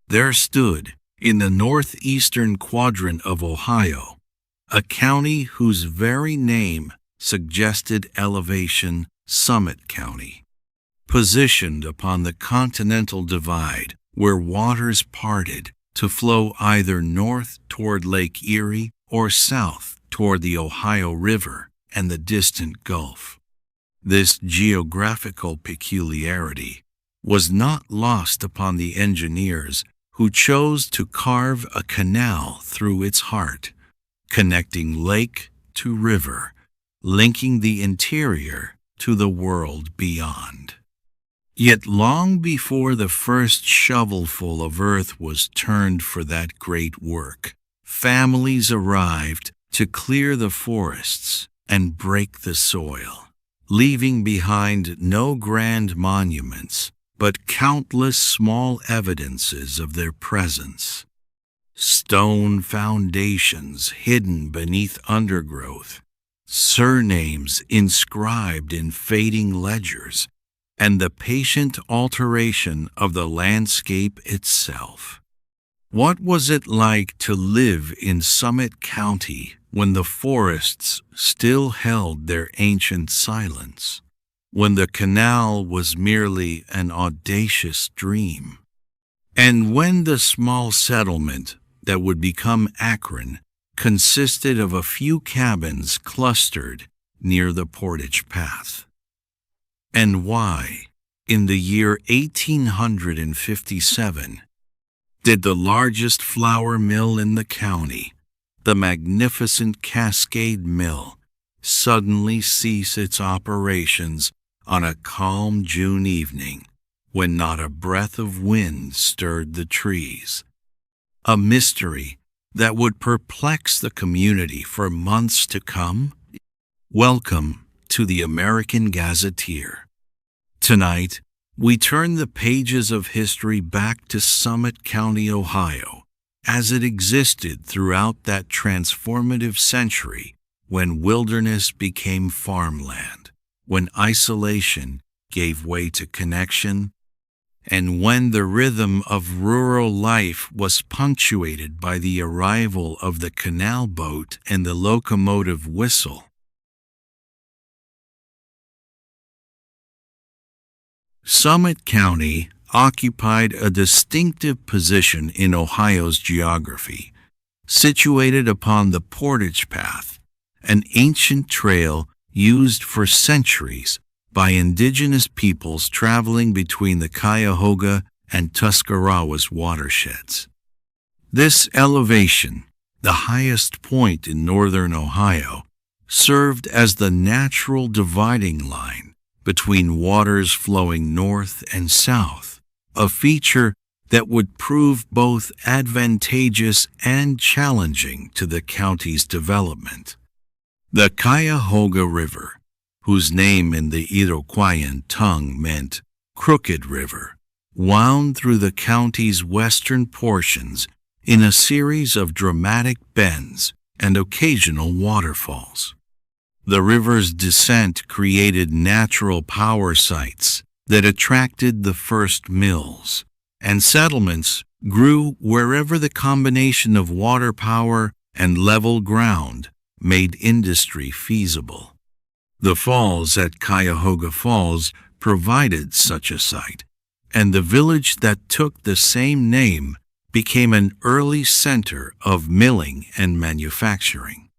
There stood, in the northeastern quadrant of Ohio, a county whose very name suggested elevation, Summit County. Positioned upon the Continental Divide, where waters parted to flow either north toward Lake Erie or south toward the Ohio River and the distant Gulf. This geographical peculiarity was not lost upon the engineers who chose to carve a canal through its heart, connecting lake to river, linking the interior to the world beyond. Yet long before the first shovelful of earth was turned for that great work, families arrived to clear the forests and break the soil, leaving behind no grand monuments, but countless small evidences of their presence. Stone foundations hidden beneath undergrowth, surnames inscribed in fading ledgers, and the patient alteration of the landscape itself. What was it like to live in Summit County when the forests still held their ancient silence, when the canal was merely an audacious dream, and when the small settlement that would become Akron consisted of a few cabins clustered near the Portage path? And why, in the year 1857, did the largest flour mill in the county, the magnificent Cascade Mill, suddenly cease its operations on a calm June evening when not a breath of wind stirred the trees? A mystery that would perplex the community for months to come? Welcome to the American Gazetteer. Tonight, we turn the pages of history back to Summit County, Ohio, as it existed throughout that transformative century when wilderness became farmland, when isolation gave way to connection, and when the rhythm of rural life was punctuated by the arrival of the canal boat and the locomotive whistle. Summit County occupied a distinctive position in Ohio's geography, situated upon the Portage Path, an ancient trail used for centuries by indigenous peoples traveling between the Cuyahoga and Tuscarawas watersheds. This elevation, the highest point in northern Ohio, served as the natural dividing line between waters flowing north and south, a feature that would prove both advantageous and challenging to the county's development. The Cuyahoga River, whose name in the Iroquoian tongue meant Crooked River, wound through the county's western portions in a series of dramatic bends and occasional waterfalls. The river's descent created natural power sites that attracted the first mills, and settlements grew wherever the combination of water power and level ground made industry feasible. The falls at Cuyahoga Falls provided such a site, and the village that took the same name became an early center of milling and manufacturing.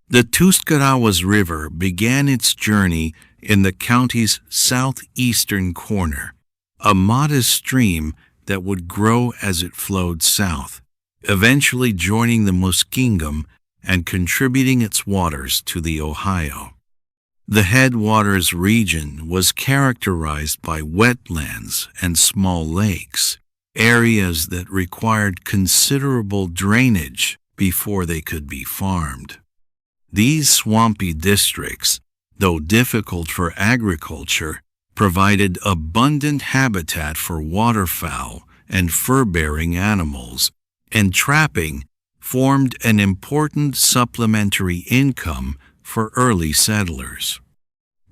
The Tuscarawas River began its journey in the county's southeastern corner, a modest stream that would grow as it flowed south, eventually joining the Muskingum and contributing its waters to the Ohio. The headwaters region was characterized by wetlands and small lakes, areas that required considerable drainage before they could be farmed. These swampy districts, though difficult for agriculture, provided abundant habitat for waterfowl and fur-bearing animals, and trapping formed an important supplementary income for early settlers.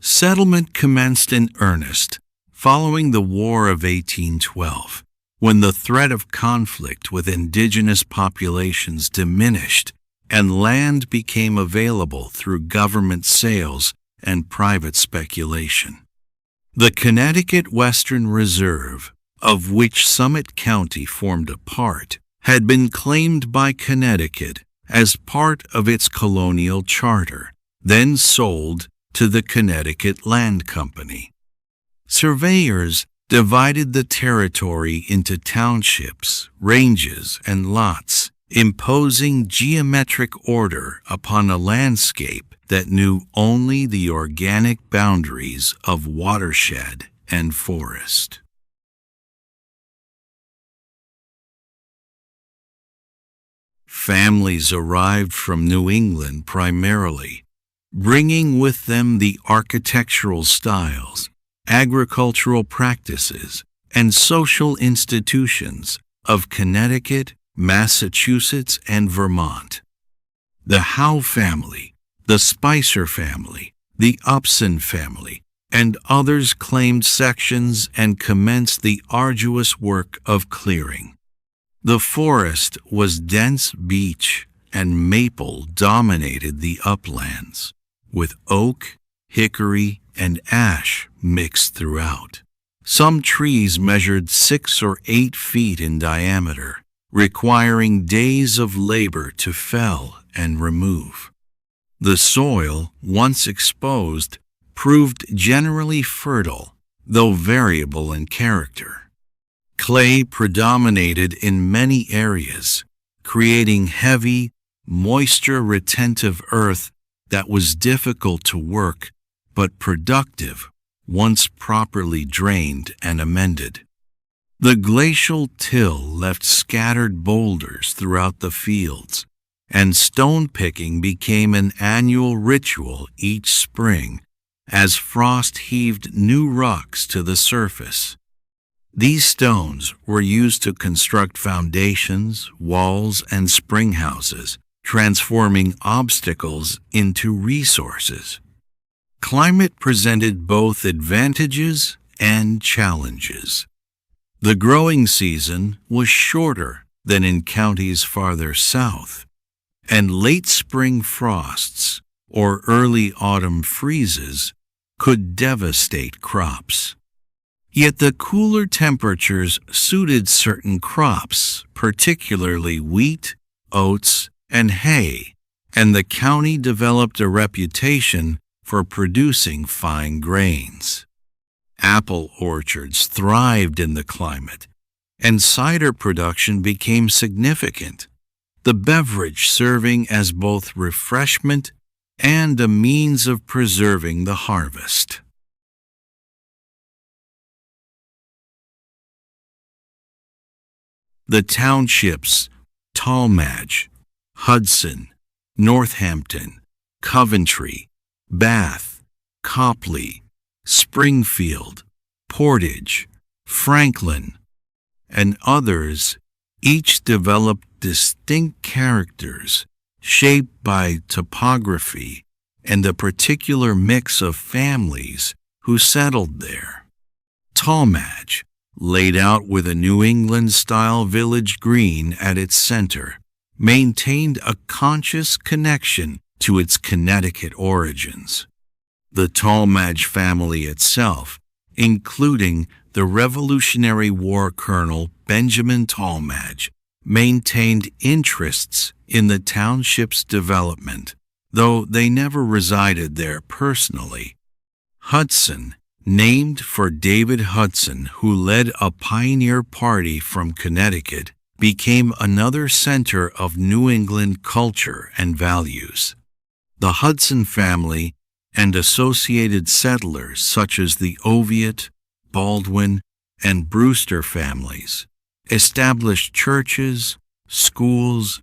Settlement commenced in earnest following the War of 1812, when the threat of conflict with indigenous populations diminished and land became available through government sales and private speculation. The Connecticut Western Reserve, of which Summit County formed a part, had been claimed by Connecticut as part of its colonial charter, then sold to the Connecticut Land Company. Surveyors divided the territory into townships, ranges, and lots, imposing geometric order upon a landscape that knew only the organic boundaries of watershed and forest. Families arrived from New England primarily, bringing with them the architectural styles, agricultural practices, and social institutions of Connecticut, Massachusetts, and Vermont. The Howe family, the Spicer family, the Upson family, and others claimed sections and commenced the arduous work of clearing. The forest was dense beech and maple dominated the uplands, with oak, hickory, and ash mixed throughout. Some trees measured 6 or 8 feet in diameter, requiring days of labor to fell and remove. The soil, once exposed, proved generally fertile, though variable in character. Clay predominated in many areas, creating heavy, moisture-retentive earth that was difficult to work but productive once properly drained and amended. The glacial till left scattered boulders throughout the fields, and stone picking became an annual ritual each spring as frost heaved new rocks to the surface. These stones were used to construct foundations, walls, and spring houses, transforming obstacles into resources. Climate presented both advantages and challenges. The growing season was shorter than in counties farther south, and late spring frosts or early autumn freezes could devastate crops. Yet the cooler temperatures suited certain crops, particularly wheat, oats, and hay, and the county developed a reputation for producing fine grains. Apple orchards thrived in the climate, and cider production became significant, the beverage serving as both refreshment and a means of preserving the harvest. The townships Tallmadge, Hudson, Northampton, Coventry, Bath, Copley, Springfield, Portage, Franklin, and others each developed distinct characters shaped by topography and the particular mix of families who settled there. Tallmadge, laid out with a New England-style village green at its center, maintained a conscious connection to its Connecticut origins. The Tallmadge family itself, including the Revolutionary War Colonel Benjamin Tallmadge, maintained interests in the township's development, though they never resided there personally. Hudson, named for David Hudson, who led a pioneer party from Connecticut, became another center of New England culture and values. The Hudson family and associated settlers such as the Oviatt, Baldwin, and Brewster families established churches, schools,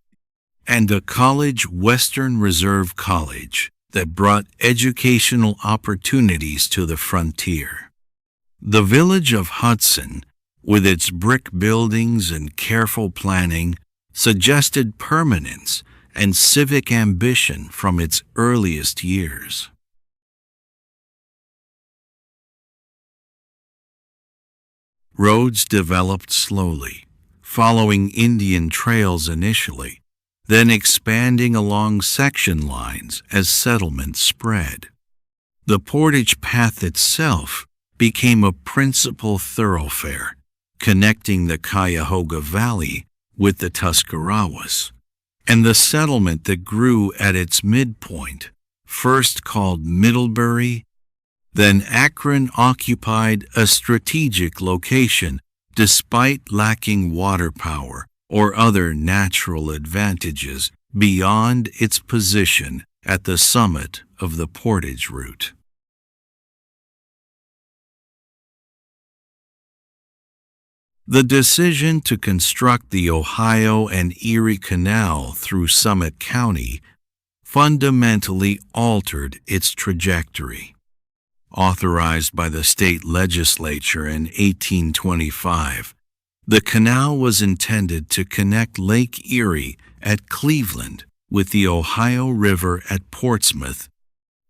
and a college, Western Reserve College, that brought educational opportunities to the frontier. The village of Hudson, with its brick buildings and careful planning, suggested permanence and civic ambition from its earliest years. Roads developed slowly, following Indian trails initially, then expanding along section lines as settlements spread. The Portage Path itself became a principal thoroughfare, connecting the Cuyahoga Valley with the Tuscarawas, and the settlement that grew at its midpoint, first called Middlebury, then Akron, occupied a strategic location despite lacking water power or other natural advantages beyond its position at the summit of the Portage route. The decision to construct the Ohio and Erie Canal through Summit County fundamentally altered its trajectory. Authorized by the state legislature in 1825, the canal was intended to connect Lake Erie at Cleveland with the Ohio River at Portsmouth,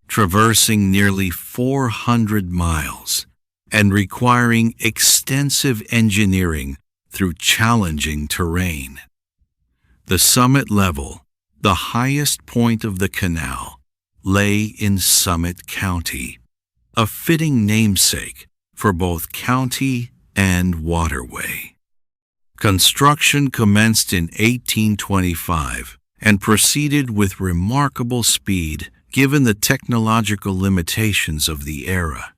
traversing nearly 400 miles and requiring extensive engineering through challenging terrain. The summit level, the highest point of the canal, lay in Summit County, a fitting namesake for both county and waterway. Construction commenced in 1825 and proceeded with remarkable speed given the technological limitations of the era.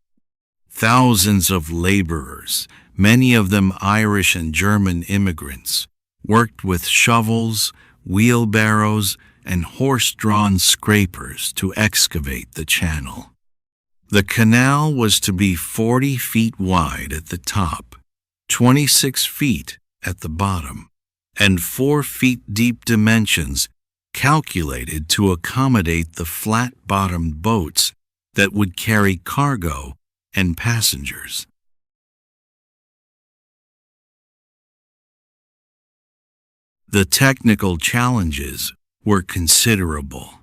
Thousands of laborers, many of them Irish and German immigrants, worked with shovels, wheelbarrows, and horse-drawn scrapers to excavate the channel. The canal was to be 40 feet wide at the top, 26 feet at the bottom, and 4 feet deep dimensions calculated to accommodate the flat-bottomed boats that would carry cargo and passengers. The technical challenges were considerable.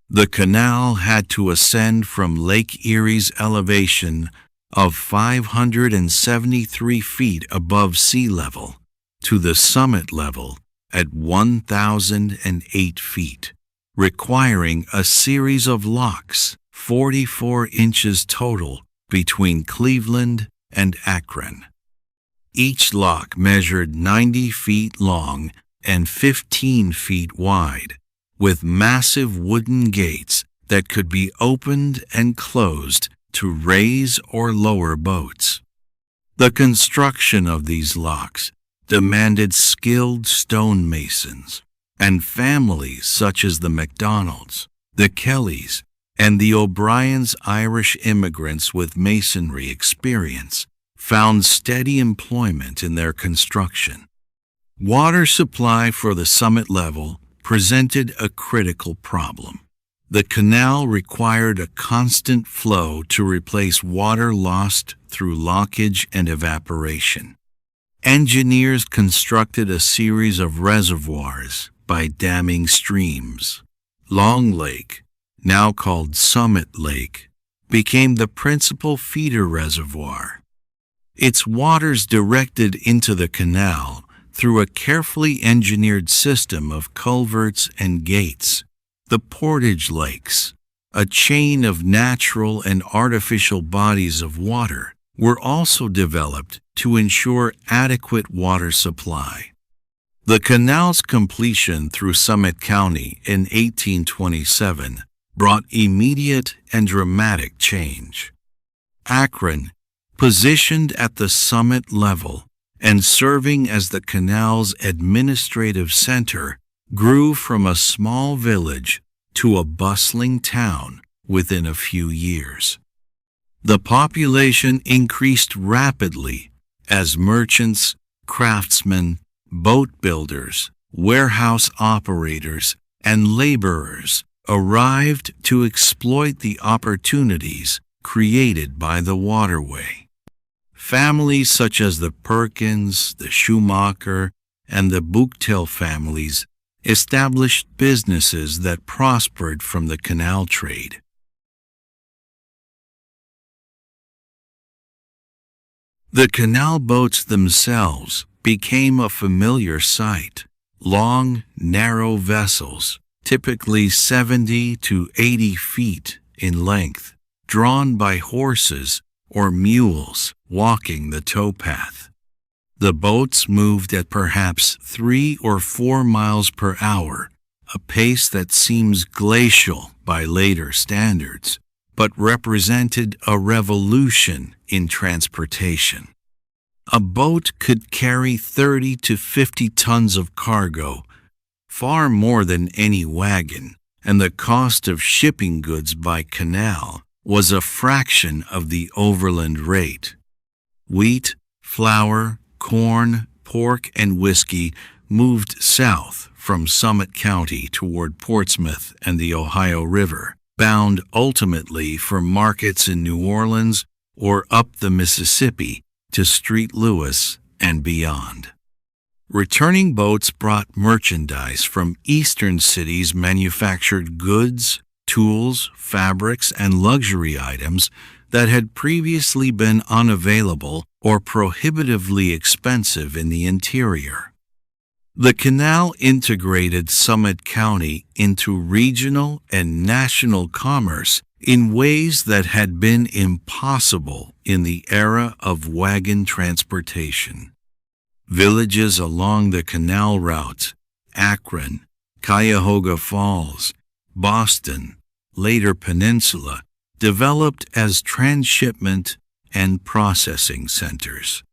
The canal had to ascend from Lake Erie's elevation of 573 feet above sea level to the summit level at 1,008 feet, requiring a series of locks, 44 inches total, between Cleveland and Akron. Each lock measured 90 feet long and 15 feet wide, with massive wooden gates that could be opened and closed to raise or lower boats. The construction of these locks demanded skilled stonemasons, and families such as the McDonalds, the Kellys, and the O'Brien's Irish immigrants with masonry experience found steady employment in their construction. Water supply for the summit level presented a critical problem. The canal required a constant flow to replace water lost through lockage and evaporation. Engineers constructed a series of reservoirs by damming streams. Long Lake, now called Summit Lake, became the principal feeder reservoir. Its waters directed into the canal through a carefully engineered system of culverts and gates. The Portage Lakes, a chain of natural and artificial bodies of water, were also developed to ensure adequate water supply. The canal's completion through Summit County in 1827 brought immediate and dramatic change. Akron, positioned at the summit level and serving as the canal's administrative center, grew from a small village to a bustling town within a few years. The population increased rapidly as merchants, craftsmen, boat builders, warehouse operators, and laborers arrived to exploit the opportunities created by the waterway. Families such as the Perkins, the Schumacher, and the Buchtel families established businesses that prospered from the canal trade. The canal boats themselves became a familiar sight. Long, narrow vessels, typically 70 to 80 feet in length, drawn by horses or mules walking the towpath. The boats moved at perhaps 3 or 4 miles per hour, a pace that seems glacial by later standards, but represented a revolution in transportation. A boat could carry 30 to 50 tons of cargo, far more than any wagon, and the cost of shipping goods by canal was a fraction of the overland rate. Wheat, flour, corn, pork, and whiskey moved south from Summit County toward Portsmouth and the Ohio River, bound ultimately for markets in New Orleans or up the Mississippi to St. Louis and beyond. Returning boats brought merchandise from eastern cities, manufactured goods, tools, fabrics, and luxury items that had previously been unavailable or prohibitively expensive in the interior. The canal integrated Summit County into regional and national commerce in ways that had been impossible in the era of wagon transportation. Villages along the canal routes, Akron, Cuyahoga Falls, Boston, later Peninsula, developed as transshipment and processing centers.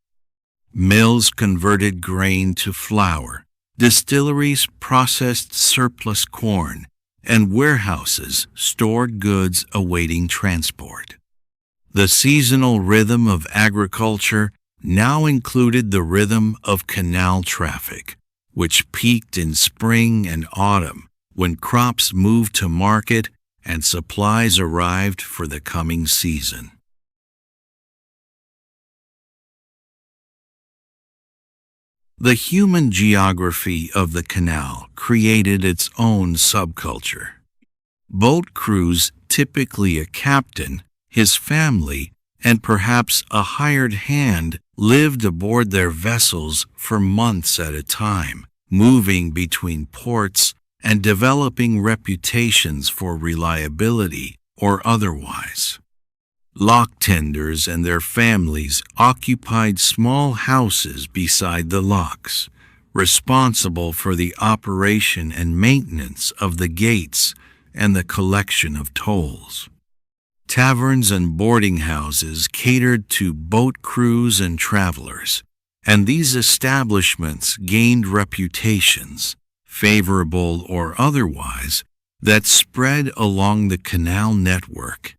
Mills converted grain to flour, distilleries processed surplus corn, and warehouses stored goods awaiting transport. The seasonal rhythm of agriculture now included the rhythm of canal traffic, which peaked in spring and autumn when crops moved to market and supplies arrived for the coming season. The human geography of the canal created its own subculture. Boat crews, typically a captain, his family, and perhaps a hired hand, lived aboard their vessels for months at a time, moving between ports and developing reputations for reliability or otherwise. Lock tenders and their families occupied small houses beside the locks, responsible for the operation and maintenance of the gates and the collection of tolls. Taverns and boarding houses catered to boat crews and travelers, and these establishments gained reputations, favorable or otherwise, that spread along the canal network.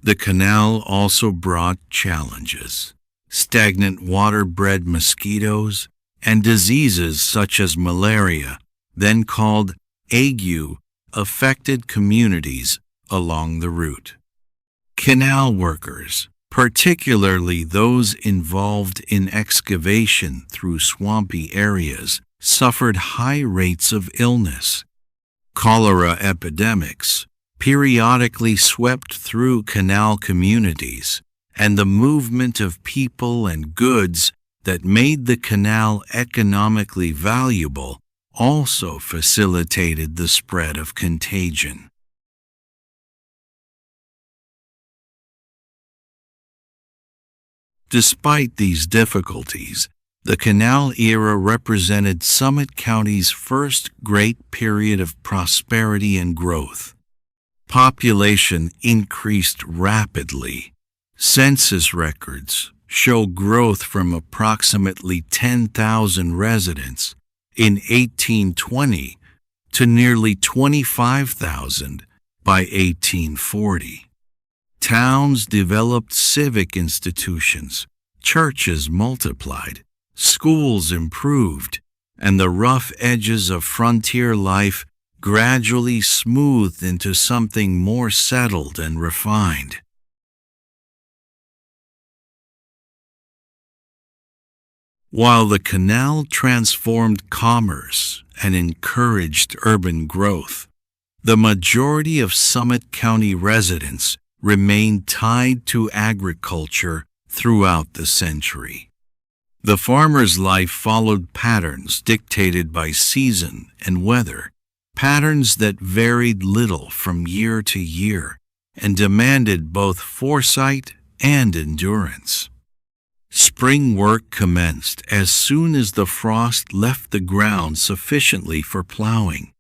The canal also brought challenges. Stagnant water bred mosquitoes and diseases such as malaria, then called ague, affected communities along the route. Canal workers, particularly those involved in excavation through swampy areas, suffered high rates of illness. Cholera epidemics periodically swept through canal communities, and the movement of people and goods that made the canal economically valuable also facilitated the spread of contagion. Despite these difficulties, the canal era represented Summit County's first great period of prosperity and growth. Population increased rapidly. Census records show growth from approximately 10,000 residents in 1820 to nearly 25,000 by 1840. Towns developed civic institutions, churches multiplied, schools improved, and the rough edges of frontier life gradually smoothed into something more settled and refined. While the canal transformed commerce and encouraged urban growth, the majority of Summit County residents remained tied to agriculture throughout the century. The farmer's life followed patterns dictated by season and weather, patterns that varied little from year to year and demanded both foresight and endurance. Spring work commenced as soon as the frost left the ground sufficiently for plowing.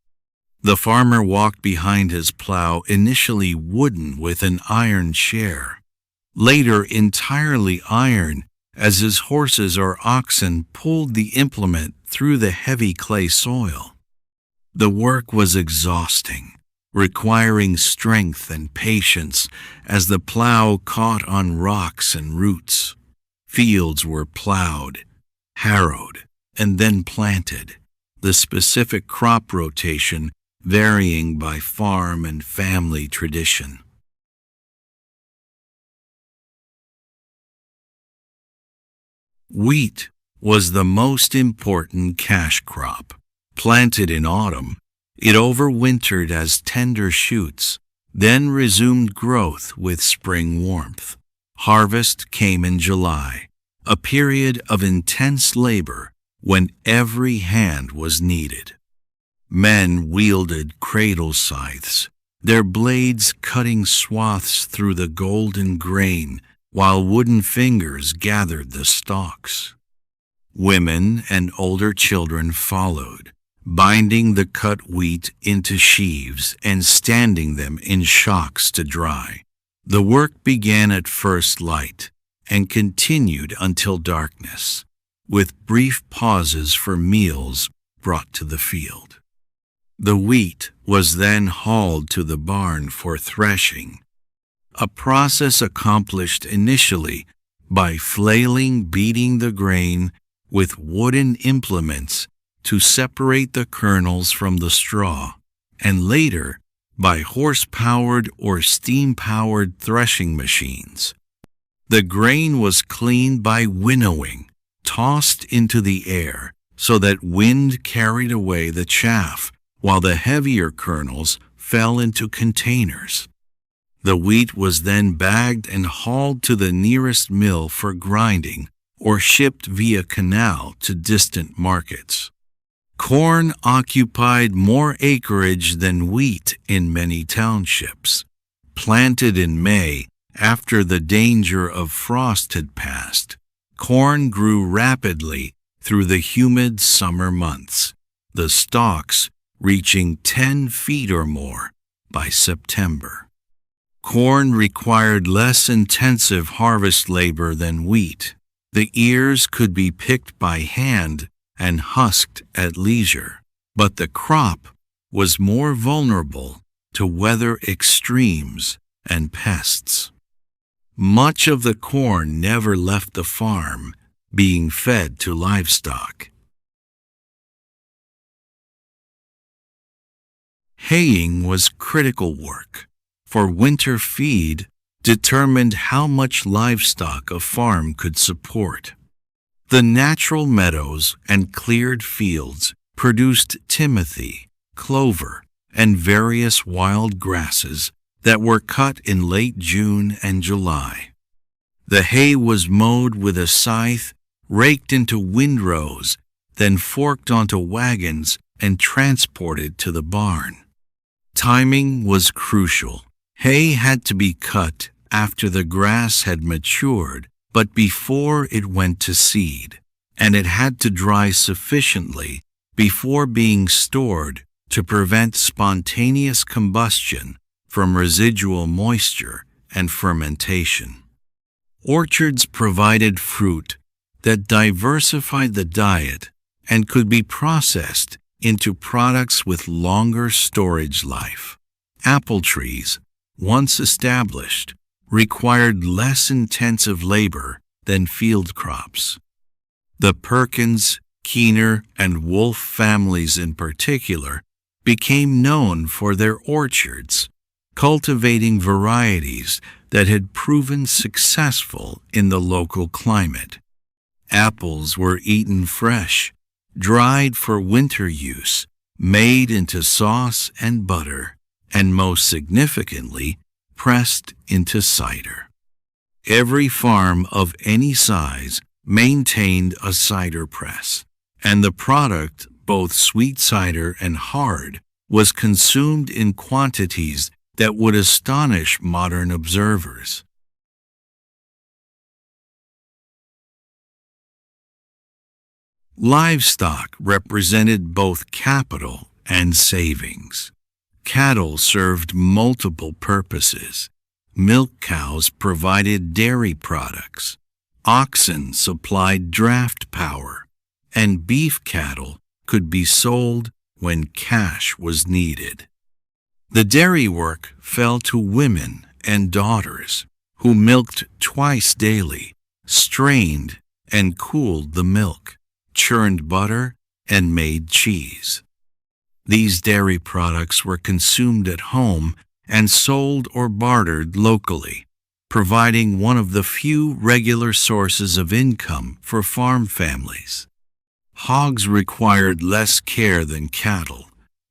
The farmer walked behind his plow, initially wooden with an iron share, later entirely iron, as his horses or oxen pulled the implement through the heavy clay soil. The work was exhausting, requiring strength and patience as the plow caught on rocks and roots. Fields were plowed, harrowed, and then planted, the specific crop rotation varying by farm and family tradition. Wheat was the most important cash crop. Planted in autumn, it overwintered as tender shoots, then resumed growth with spring warmth. Harvest came in July, a period of intense labor when every hand was needed. Men wielded cradle scythes, their blades cutting swaths through the golden grain while wooden fingers gathered the stalks. Women and older children followed, binding the cut wheat into sheaves and standing them in shocks to dry. The work began at first light and continued until darkness, with brief pauses for meals brought to the field. The wheat was then hauled to the barn for threshing, a process accomplished initially by flailing, beating the grain with wooden implements to separate the kernels from the straw, and later by horse-powered or steam-powered threshing machines. The grain was cleaned by winnowing, tossed into the air so that wind carried away the chaff, while the heavier kernels fell into containers. The wheat was then bagged and hauled to the nearest mill for grinding or shipped via canal to distant markets. Corn occupied more acreage than wheat in many townships. Planted in May, after the danger of frost had passed, corn grew rapidly through the humid summer months, the stalks reaching 10 feet or more by September. Corn required less intensive harvest labor than wheat. The ears could be picked by hand and husked at leisure, but the crop was more vulnerable to weather extremes and pests. Much of the corn never left the farm, being fed to livestock. Haying was critical work, for winter feed determined how much livestock a farm could support. The natural meadows and cleared fields produced timothy, clover, and various wild grasses that were cut in late June and July. The hay was mowed with a scythe, raked into windrows, then forked onto wagons and transported to the barn. Timing was crucial. Hay had to be cut after the grass had matured, but before it went to seed, and it had to dry sufficiently before being stored to prevent spontaneous combustion from residual moisture and fermentation. Orchards provided fruit that diversified the diet and could be processed into products with longer storage life. Apple trees, once established, required less intensive labor than field crops. The Perkins, Keener, and Wolf families in particular became known for their orchards, cultivating varieties that had proven successful in the local climate. Apples were eaten fresh, dried for winter use, made into sauce and butter, and most significantly, pressed into cider. Every farm of any size maintained a cider press, and the product, both sweet cider and hard, was consumed in quantities that would astonish modern observers. Livestock represented both capital and savings. Cattle served multiple purposes. Milk cows provided dairy products. Oxen supplied draft power, and beef cattle could be sold when cash was needed. The dairy work fell to women and daughters, who milked twice daily, strained and cooled the milk, churned butter, and made cheese. These dairy products were consumed at home and sold or bartered locally, providing one of the few regular sources of income for farm families. Hogs required less care than cattle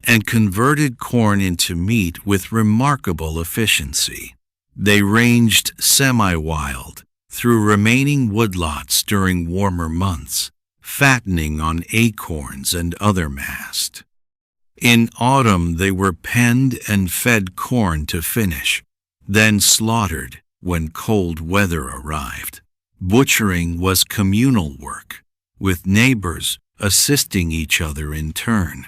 and converted corn into meat with remarkable efficiency. They ranged semi-wild through remaining woodlots during warmer months, fattening on acorns and other mast. In autumn they were penned and fed corn to finish, then slaughtered when cold weather arrived. Butchering was communal work, with neighbors assisting each other in turn.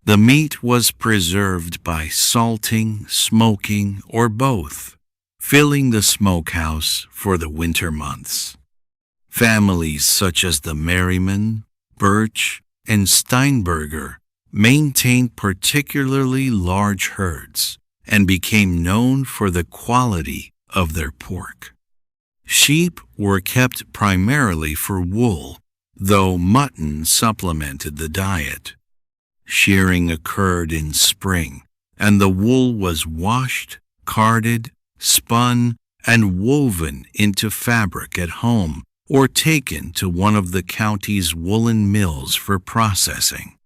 The meat was preserved by salting, smoking, or both, filling the smokehouse for the winter months. Families such as the Merriman, Birch, and Steinberger maintained particularly large herds and became known for the quality of their pork. Sheep were kept primarily for wool, though mutton supplemented the diet. Shearing occurred in spring, and the wool was washed, carded, spun, and woven into fabric at home or taken to one of the county's woolen mills for processing.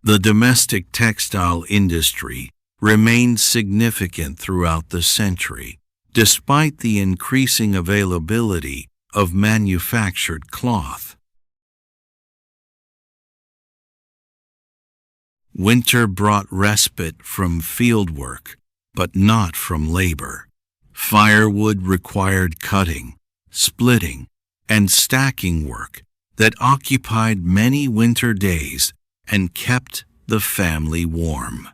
The domestic textile industry remained significant throughout the century, despite the increasing availability of manufactured cloth. Winter brought respite from field work, but not from labor. Firewood required cutting, splitting, and stacking work that occupied many winter days and kept the family warm.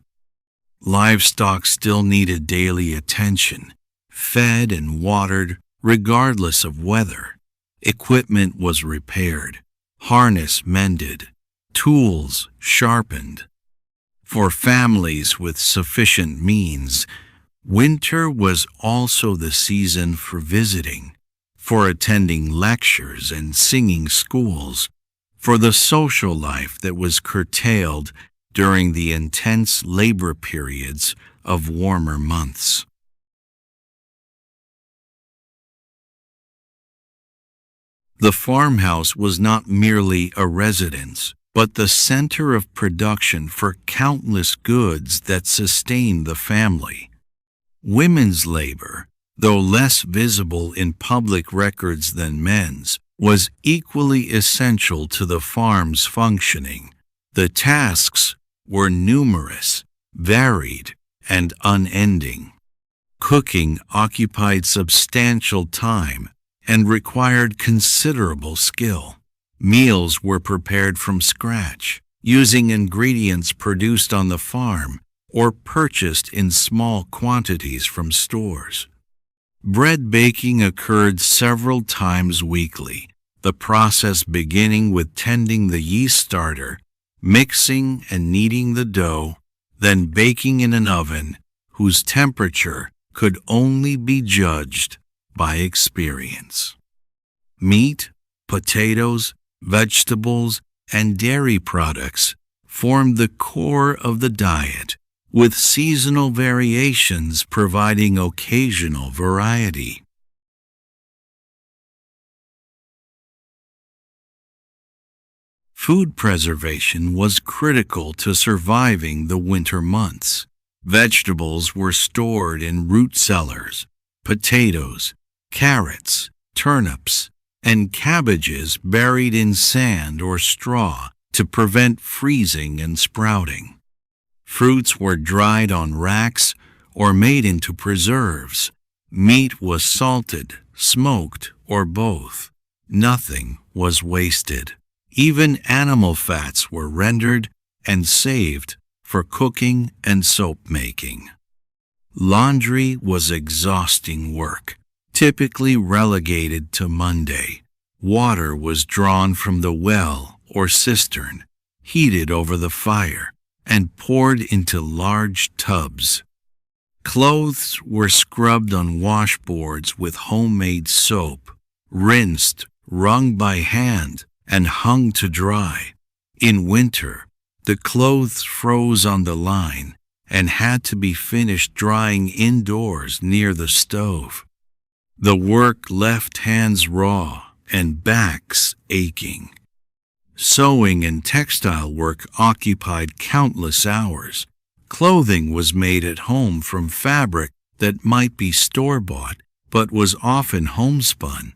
Livestock still needed daily attention, fed and watered regardless of weather. Equipment was repaired, harness mended, tools sharpened. For families with sufficient means, winter was also the season for visiting, for attending lectures and singing schools, for the social life that was curtailed during the intense labor periods of warmer months. The farmhouse was not merely a residence, but the center of production for countless goods that sustained the family. Women's labor, though less visible in public records than men's, was equally essential to the farm's functioning. The tasks were numerous, varied, and unending. Cooking occupied substantial time and required considerable skill. Meals were prepared from scratch, using ingredients produced on the farm or purchased in small quantities from stores. Bread baking occurred several times weekly, the process beginning with tending the yeast starter, mixing and kneading the dough, then baking in an oven whose temperature could only be judged by experience. Meat, potatoes, vegetables, and dairy products formed the core of the diet, with seasonal variations providing occasional variety. Food preservation was critical to surviving the winter months. Vegetables were stored in root cellars, potatoes carrots, turnips, and cabbages buried in sand or straw to prevent freezing and sprouting. Fruits were dried on racks or made into preserves. Meat was salted, smoked, or both. Nothing was wasted. Even animal fats were rendered and saved for cooking and soap making. Laundry was exhausting work, typically relegated to Monday. Water was drawn from the well or cistern, heated over the fire, and poured into large tubs. Clothes were scrubbed on washboards with homemade soap, rinsed, wrung by hand, and hung to dry. In winter, the clothes froze on the line and had to be finished drying indoors near the stove. The work left hands raw and backs aching. Sewing and textile work occupied countless hours. Clothing was made at home from fabric that might be store-bought, but was often homespun.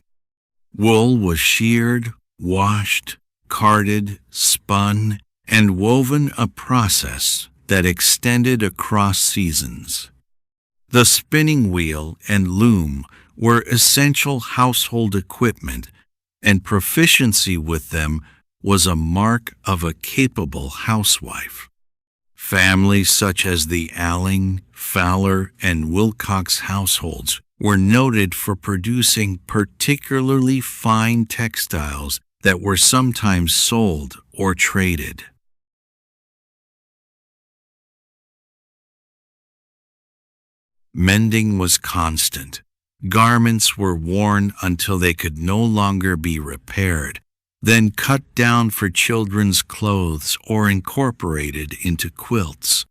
Wool was sheared, washed, carded, spun, and woven, a process that extended across seasons. The spinning wheel and loom were essential household equipment, and proficiency with them was a mark of a capable housewife. Families such as the Alling, Fowler, and Wilcox households were noted for producing particularly fine textiles that were sometimes sold or traded. Mending was constant. Garments were worn until they could no longer be repaired, then cut down for children's clothes or incorporated into quilts.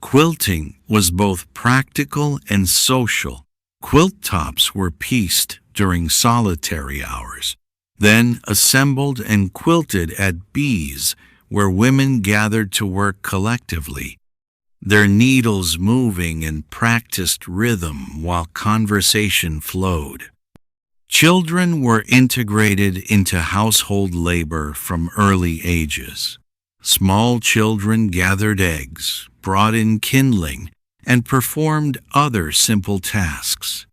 Quilting was both practical and social. Quilt tops were pieced during solitary hours, then assembled and quilted at bees, where women gathered to work collectively, their needles moving in practiced rhythm while conversation flowed. Children were integrated into household labor from early ages. Small children gathered eggs, brought in kindling, and performed other simple tasks.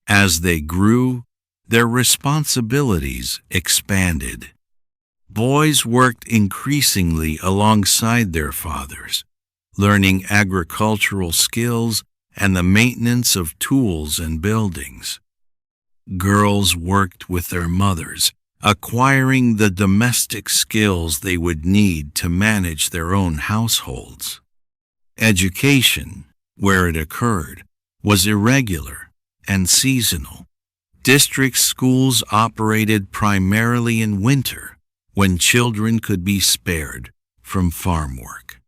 As they grew, their responsibilities expanded. Boys worked increasingly alongside their fathers, learning agricultural skills and the maintenance of tools and buildings. Girls worked with their mothers, acquiring the domestic skills they would need to manage their own households. Education, where it occurred, was irregular and seasonal. District schools operated primarily in winter, when children could be spared from farm work.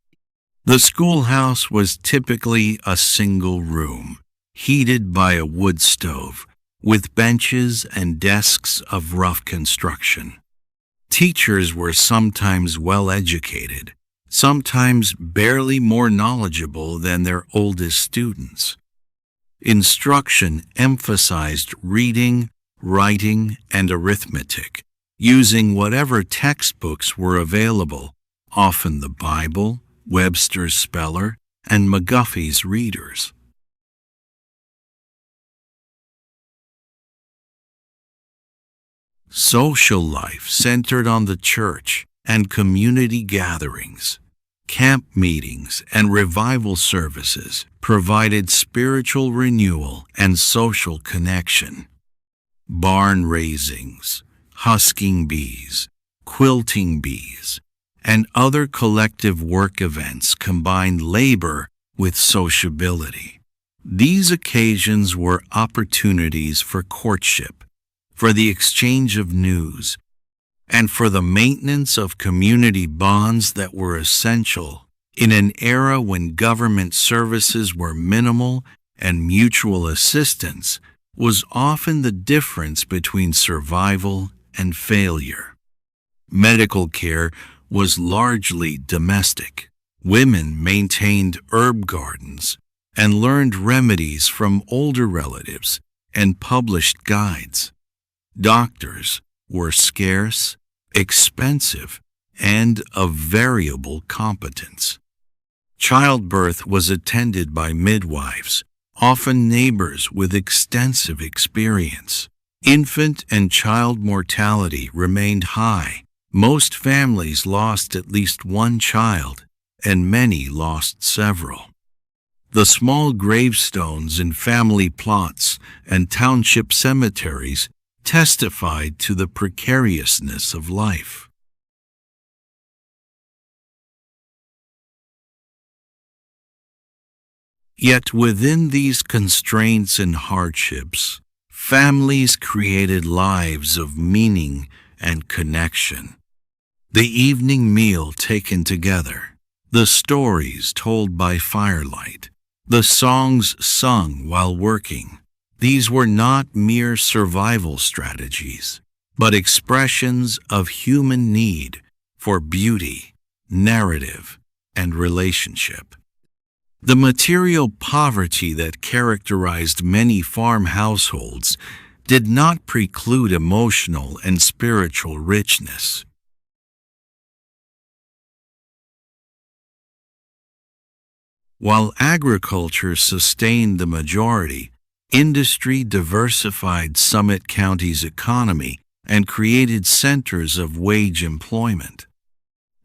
The schoolhouse was typically a single room, heated by a wood stove, with benches and desks of rough construction. Teachers were sometimes well-educated, sometimes barely more knowledgeable than their oldest students. Instruction emphasized reading, writing, and arithmetic, using whatever textbooks were available, often the Bible, Webster's Speller, and McGuffey's Readers. Social life centered on the church and community gatherings. Camp meetings and revival services provided spiritual renewal and social connection. Barn raisings, husking bees, quilting bees, and other collective work events combined labor with sociability. These occasions were opportunities for courtship, for the exchange of news, and for the maintenance of community bonds that were essential in an era when government services were minimal and mutual assistance was often the difference between survival and failure. Medical care was largely domestic. Women maintained herb gardens and learned remedies from older relatives, and published guides. Doctors were scarce, expensive, and of variable competence. Childbirth was attended by midwives, often neighbors with extensive experience. Infant and child mortality remained high. Most families lost at least one child, and many lost several. The small gravestones in family plots and township cemeteries testified to the precariousness of life. Yet within these constraints and hardships, families created lives of meaning and connection. The evening meal taken together, the stories told by firelight, the songs sung while working, these were not mere survival strategies, but expressions of human need for beauty, narrative, and relationship. The material poverty that characterized many farm households did not preclude emotional and spiritual richness. While agriculture sustained the majority, industry diversified Summit County's economy and created centers of wage employment.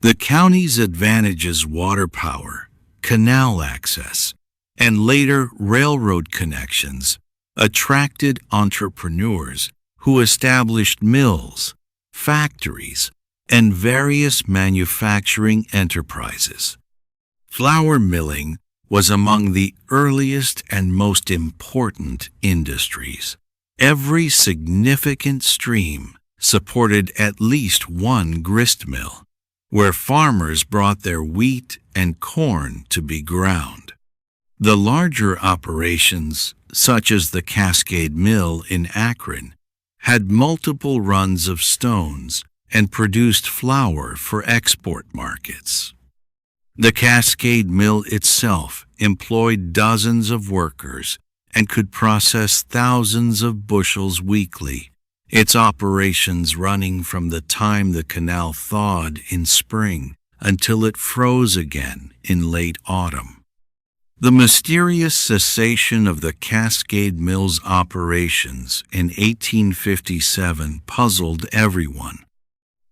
The county's advantages: water power, canal access, and later railroad connections, attracted entrepreneurs who established mills, factories, and various manufacturing enterprises. Flour milling was among the earliest and most important industries. Every significant stream supported at least one grist mill, where farmers brought their wheat and corn to be ground. The larger operations, such as the Cascade Mill in Akron, had multiple runs of stones and produced flour for export markets. The Cascade Mill itself employed dozens of workers and could process thousands of bushels weekly, its operations running from the time the canal thawed in spring until it froze again in late autumn. The mysterious cessation of the Cascade Mill's operations in 1857 puzzled everyone.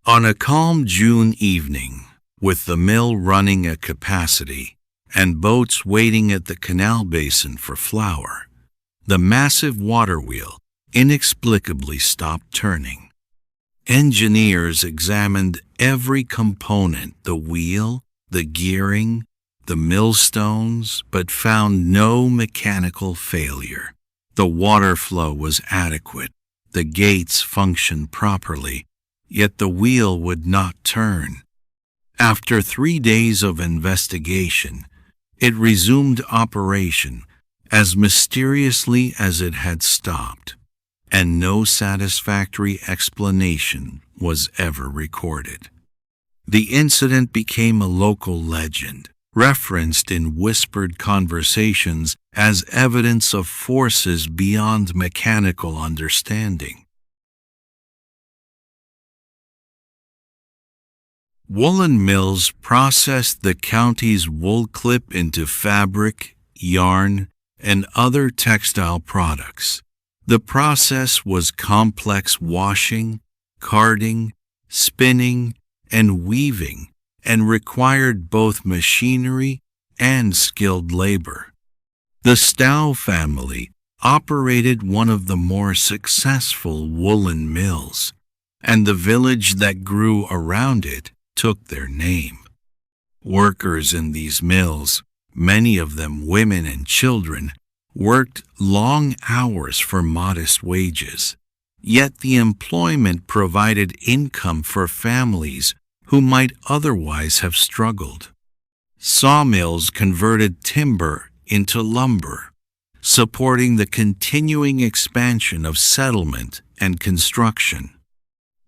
On a calm June evening, with the mill running at capacity and boats waiting at the canal basin for flour, the massive water wheel inexplicably stopped turning. Engineers examined every component: the wheel, the gearing, the millstones, but found no mechanical failure. The water flow was adequate, the gates functioned properly, yet the wheel would not turn. After 3 days of investigation, it resumed operation as mysteriously as it had stopped, and no satisfactory explanation was ever recorded. The incident became a local legend, referenced in whispered conversations as evidence of forces beyond mechanical understanding. Woolen mills processed the county's wool clip into fabric, yarn, and other textile products. The process was complex: washing, carding, spinning, and weaving, and required both machinery and skilled labor. The Stow family operated one of the more successful woolen mills, and the village that grew around it took their name. Workers in these mills, many of them women and children, worked long hours for modest wages, yet the employment provided income for families who might otherwise have struggled. Sawmills converted timber into lumber, supporting the continuing expansion of settlement and construction.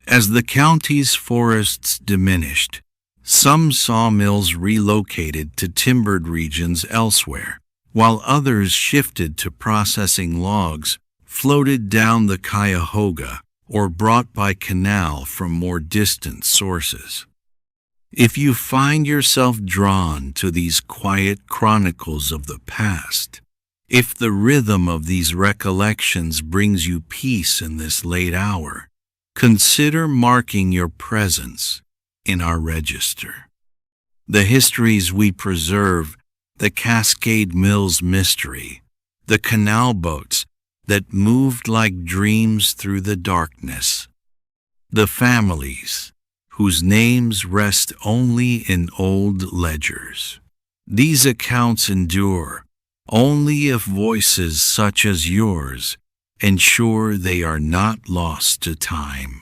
As the county's forests diminished, some sawmills relocated to timbered regions elsewhere, while others shifted to processing logs floated down the Cuyahoga or brought by canal from more distant sources. If you find yourself drawn to these quiet chronicles of the past, if the rhythm of these recollections brings you peace in this late hour, consider marking your presence in our register. The histories we preserve, the Cascade Mills mystery, the canal boats that moved like dreams through the darkness, the families whose names rest only in old ledgers. These accounts endure only if voices such as yours ensure they are not lost to time.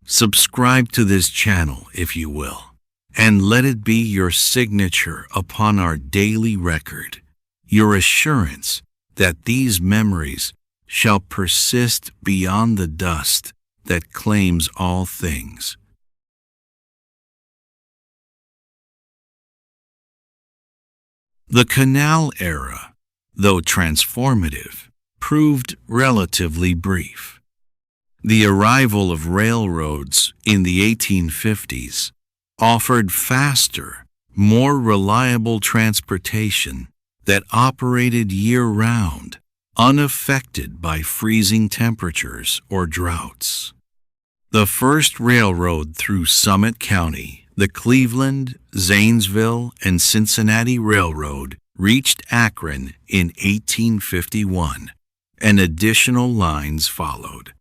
Subscribe to this channel if you will, and let it be your signature upon our daily record, your assurance that these memories shall persist beyond the dust that claims all things. The Canal era, though transformative, proved relatively brief. The arrival of railroads in the 1850s offered faster, more reliable transportation that operated year-round, unaffected by freezing temperatures or droughts. The first railroad through Summit County, the Cleveland, Zanesville, and Cincinnati Railroad, reached Akron in 1851, and additional lines followed.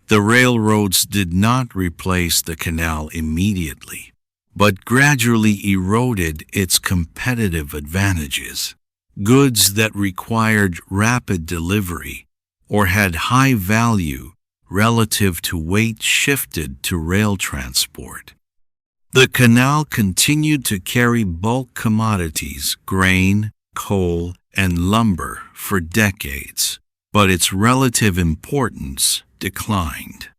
The railroads did not replace the canal immediately, but gradually eroded its competitive advantages. Goods that required rapid delivery or had high value relative to weight shifted to rail transport. The canal continued to carry bulk commodities, grain, coal, and lumber for decades, but its relative importance declined.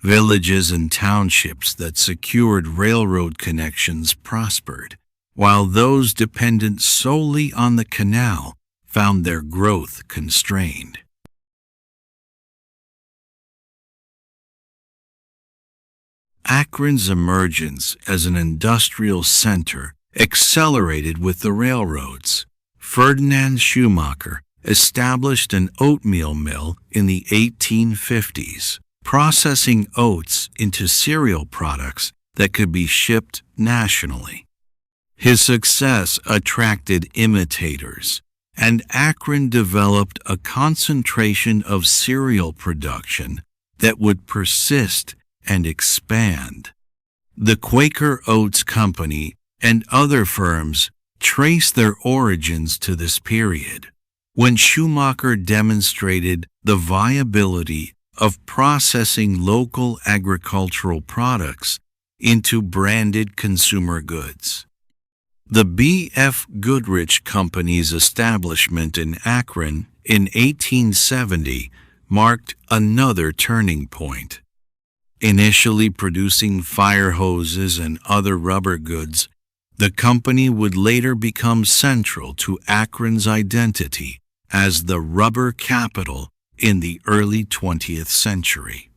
Villages and townships that secured railroad connections prospered, while those dependent solely on the canal found their growth constrained. Akron's emergence as an industrial center accelerated with the railroads. Ferdinand Schumacher established an oatmeal mill in the 1850s, processing oats into cereal products that could be shipped nationally. His success attracted imitators, and Akron developed a concentration of cereal production that would persist and expand. The Quaker Oats Company and other firms trace their origins to this period, when Schumacher demonstrated the viability of processing local agricultural products into branded consumer goods. The B.F. Goodrich Company's establishment in Akron in 1870 marked another turning point. Initially producing fire hoses and other rubber goods, the company would later become central to Akron's identity as the rubber capital in the early 20th century.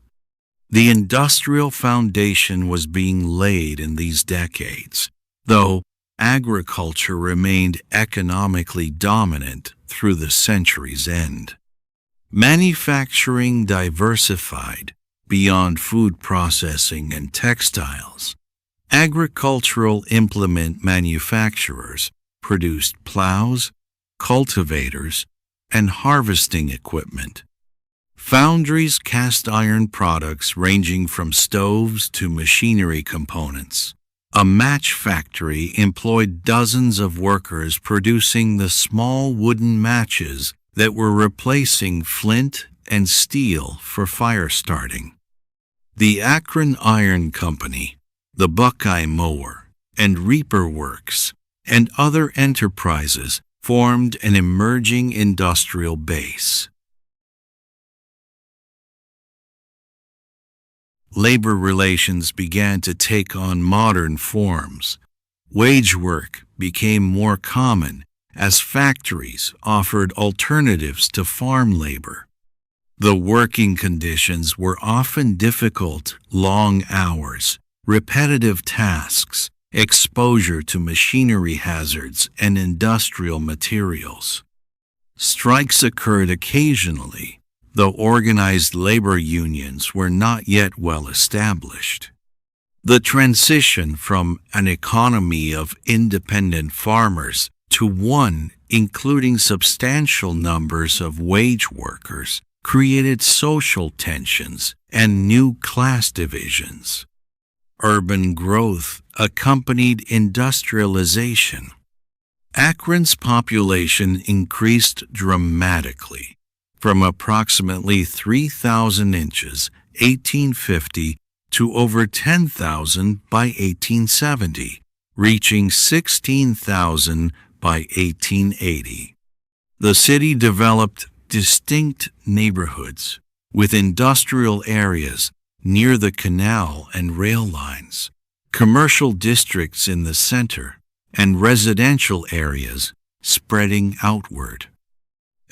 The industrial foundation was being laid in these decades, though agriculture remained economically dominant through the century's end. Manufacturing diversified beyond food processing and textiles. Agricultural implement manufacturers produced plows, cultivators, and harvesting equipment. Foundries cast iron products ranging from stoves to machinery components. A match factory employed dozens of workers producing the small wooden matches that were replacing flint and steel for fire starting. The Akron Iron Company, the Buckeye Mower, and Reaper Works, and other enterprises formed an emerging industrial base. Labor relations began to take on modern forms. Wage work became more common as factories offered alternatives to farm labor. The working conditions were often difficult: long hours, repetitive tasks, exposure to machinery hazards and industrial materials. Strikes occurred occasionally, though organized labor unions were not yet well established. The transition from an economy of independent farmers to one including substantial numbers of wage workers created social tensions and new class divisions. Urban growth accompanied industrialization. Akron's population increased dramatically, from approximately 3,000 inches 1850 to over 10,000 by 1870, reaching 16,000 by 1880. The city developed distinct neighborhoods with industrial areas near the canal and rail lines, commercial districts in the center, and residential areas spreading outward.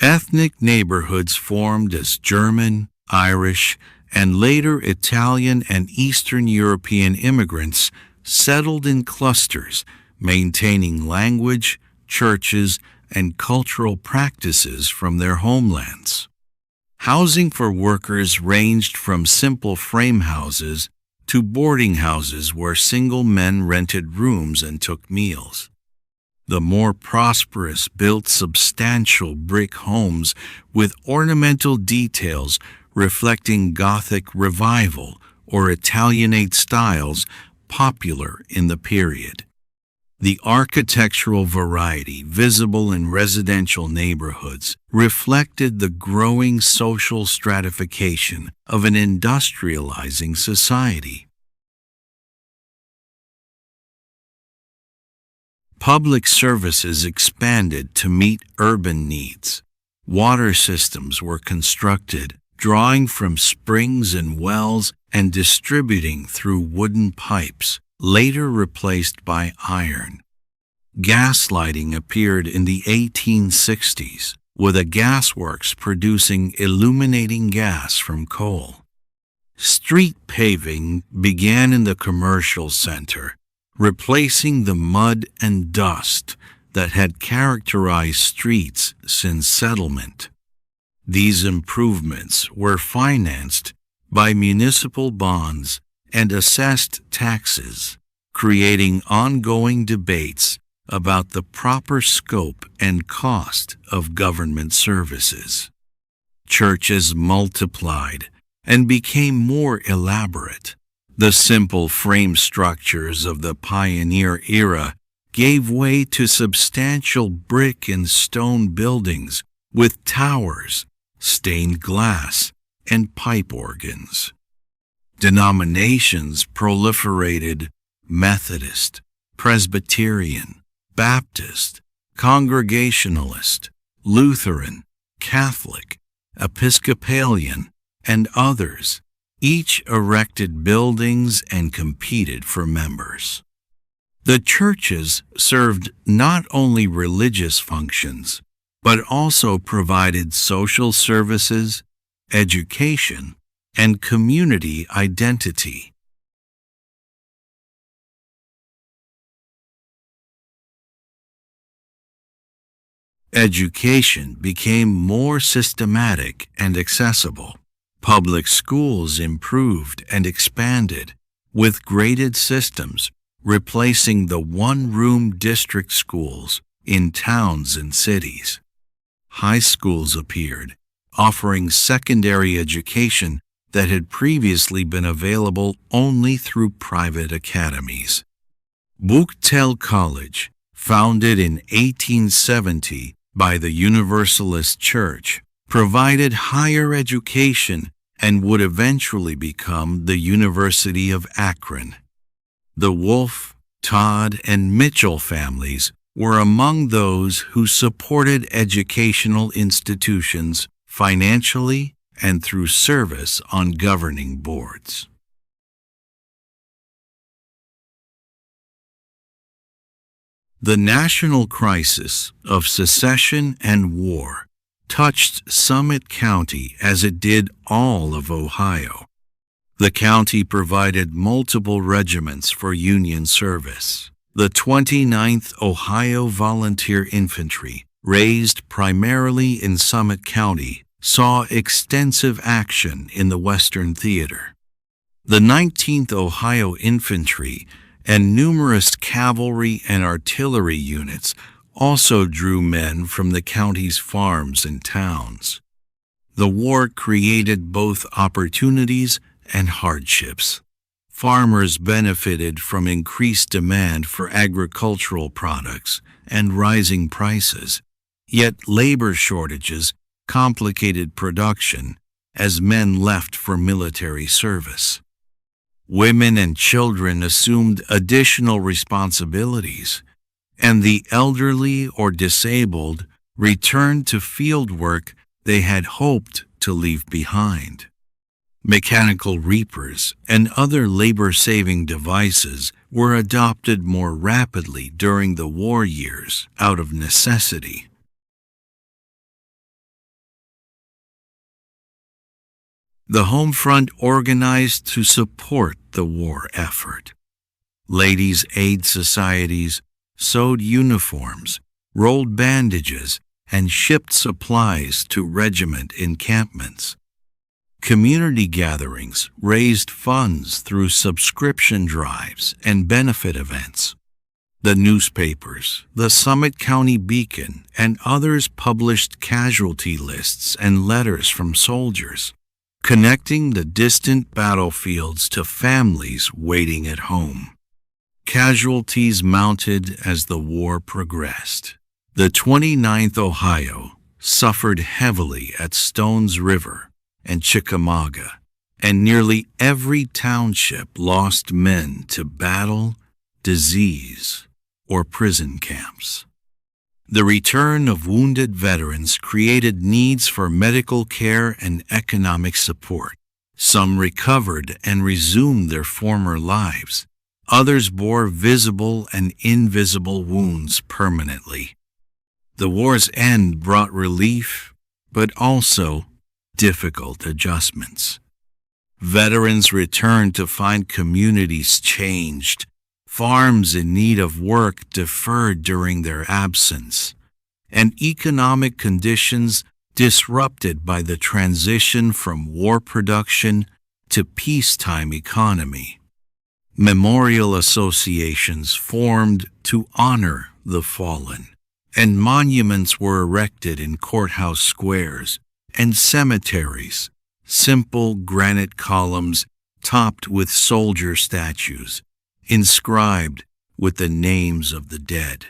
Ethnic neighborhoods formed as German, Irish, and later Italian and Eastern European immigrants settled in clusters, maintaining language, churches, and cultural practices from their homelands. Housing for workers ranged from simple frame houses to boarding houses where single men rented rooms and took meals. The more prosperous built substantial brick homes with ornamental details reflecting Gothic Revival or Italianate styles popular in the period. The architectural variety visible in residential neighborhoods reflected the growing social stratification of an industrializing society. Public services expanded to meet urban needs. Water systems were constructed, drawing from springs and wells and distributing through wooden pipes, later replaced by iron. Gaslighting appeared in the 1860s, with a gasworks producing illuminating gas from coal. Street paving began in the commercial center, replacing the mud and dust that had characterized streets since settlement. These improvements were financed by municipal bonds and assessed taxes, creating ongoing debates about the proper scope and cost of government services. Churches multiplied and became more elaborate. The simple frame structures of the pioneer era gave way to substantial brick and stone buildings with towers, stained glass, and pipe organs. Denominations proliferated: Methodist, Presbyterian, Baptist, Congregationalist, Lutheran, Catholic, Episcopalian, and others. Each erected buildings and competed for members. The churches served not only religious functions, but also provided social services, education, and community identity. Education became more systematic and accessible. Public schools improved and expanded, with graded systems replacing the one-room district schools in towns and cities. High schools appeared, offering secondary education that had previously been available only through private academies. Buchtel College, founded in 1870 by the Universalist Church, provided higher education and would eventually become the University of Akron. The Wolf, Todd, and Mitchell families were among those who supported educational institutions financially and through service on governing boards. The national crisis of secession and war touched Summit County as it did all of Ohio. The county provided multiple regiments for Union service. The 29th Ohio Volunteer Infantry, raised primarily in Summit County, saw extensive action in the Western Theater. The 19th Ohio Infantry and numerous cavalry and artillery units also drew men from the county's farms and towns. The war created both opportunities and hardships. Farmers benefited from increased demand for agricultural products and rising prices, yet labor shortages complicated production as men left for military service. Women and children assumed additional responsibilities, and the elderly or disabled returned to field work they had hoped to leave behind. Mechanical reapers and other labor-saving devices were adopted more rapidly during the war years out of necessity. The home front organized to support the war effort. Ladies' aid societies sewed uniforms, rolled bandages, and shipped supplies to regiment encampments. Community gatherings raised funds through subscription drives and benefit events. The newspapers, the Summit County Beacon, and others published casualty lists and letters from soldiers, connecting the distant battlefields to families waiting at home. Casualties mounted as the war progressed. The 29th Ohio suffered heavily at Stones River and Chickamauga, and nearly every township lost men to battle, disease, or prison camps. The return of wounded veterans created needs for medical care and economic support. Some recovered and resumed their former lives. Others bore visible and invisible wounds permanently. The war's end brought relief, but also difficult adjustments. Veterans returned to find communities changed, farms in need of work deferred during their absence, and economic conditions disrupted by the transition from war production to peacetime economy. Memorial associations formed to honor the fallen, and monuments were erected in courthouse squares and cemeteries, simple granite columns topped with soldier statues, inscribed with the names of the dead.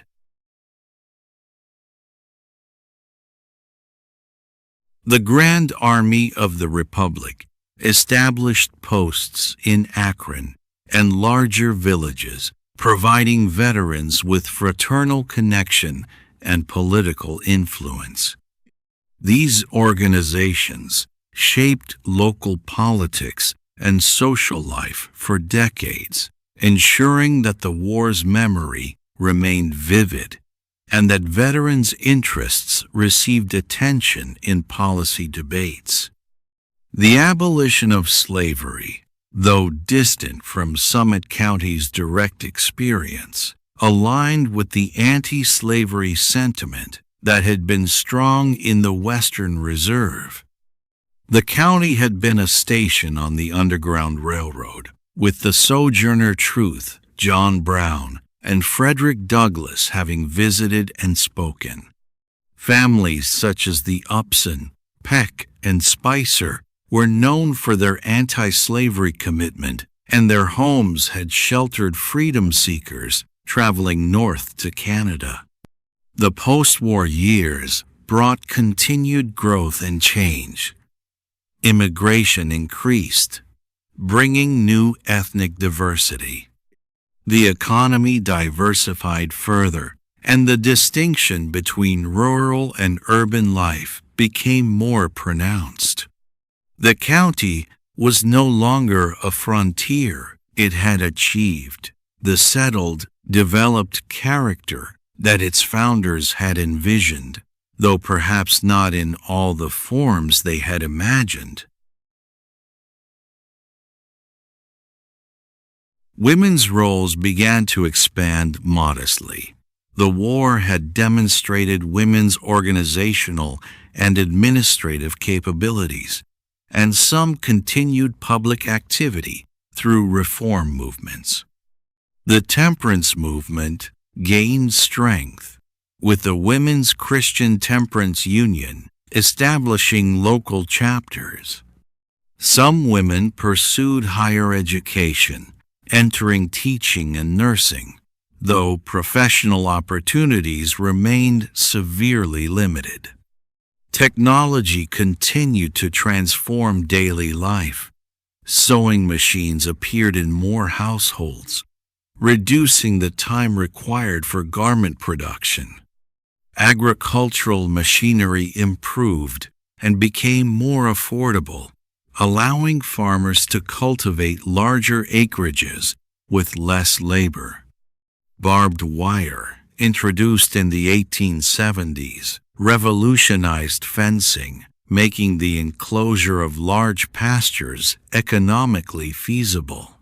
The Grand Army of the Republic established posts in Akron and larger villages, providing veterans with fraternal connection and political influence. These organizations shaped local politics and social life for decades, ensuring that the war's memory remained vivid and that veterans' interests received attention in policy debates. The abolition of slavery, though distant from Summit County's direct experience, aligned with the anti-slavery sentiment that had been strong in the Western Reserve. The county had been a station on the Underground Railroad, with the Sojourner Truth, John Brown, and Frederick Douglass having visited and spoken. Families such as the Upson, Peck, and Spicer were known for their anti-slavery commitment, and their homes had sheltered freedom seekers traveling north to Canada. The post-war years brought continued growth and change. Immigration increased, bringing new ethnic diversity. The economy diversified further, and the distinction between rural and urban life became more pronounced. The county was no longer a frontier. It had achieved the settled, developed character that its founders had envisioned. though perhaps not in all the forms they had imagined. Women's roles began to expand modestly. The war had demonstrated women's organizational and administrative capabilities, and some continued public activity through reform movements. The temperance movement gained strength, with the Women's Christian Temperance Union establishing local chapters. Some women pursued higher education, entering teaching and nursing, though professional opportunities remained severely limited. Technology continued to transform daily life. Sewing machines appeared in more households, reducing the time required for garment production. Agricultural machinery improved and became more affordable, allowing farmers to cultivate larger acreages with less labor. Barbed wire, introduced in the 1870s, revolutionized fencing, making the enclosure of large pastures economically feasible.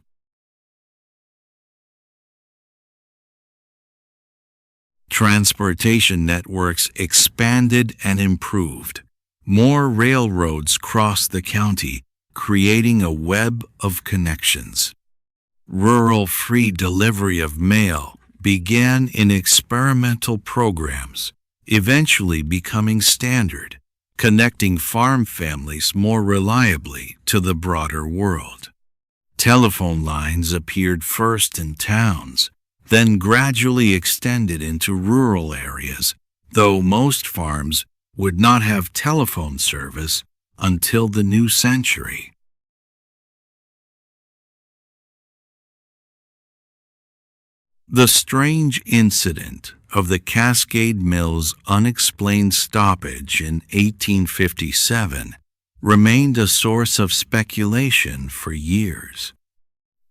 Transportation networks expanded and improved. More railroads crossed the county, creating a web of connections. Rural free delivery of mail began in experimental programs, eventually becoming standard, connecting farm families more reliably to the broader world. Telephone lines appeared first in towns, then gradually extended into rural areas, though most farms would not have telephone service until the new century. The strange incident of the Cascade Mill's unexplained stoppage in 1857 remained a source of speculation for years.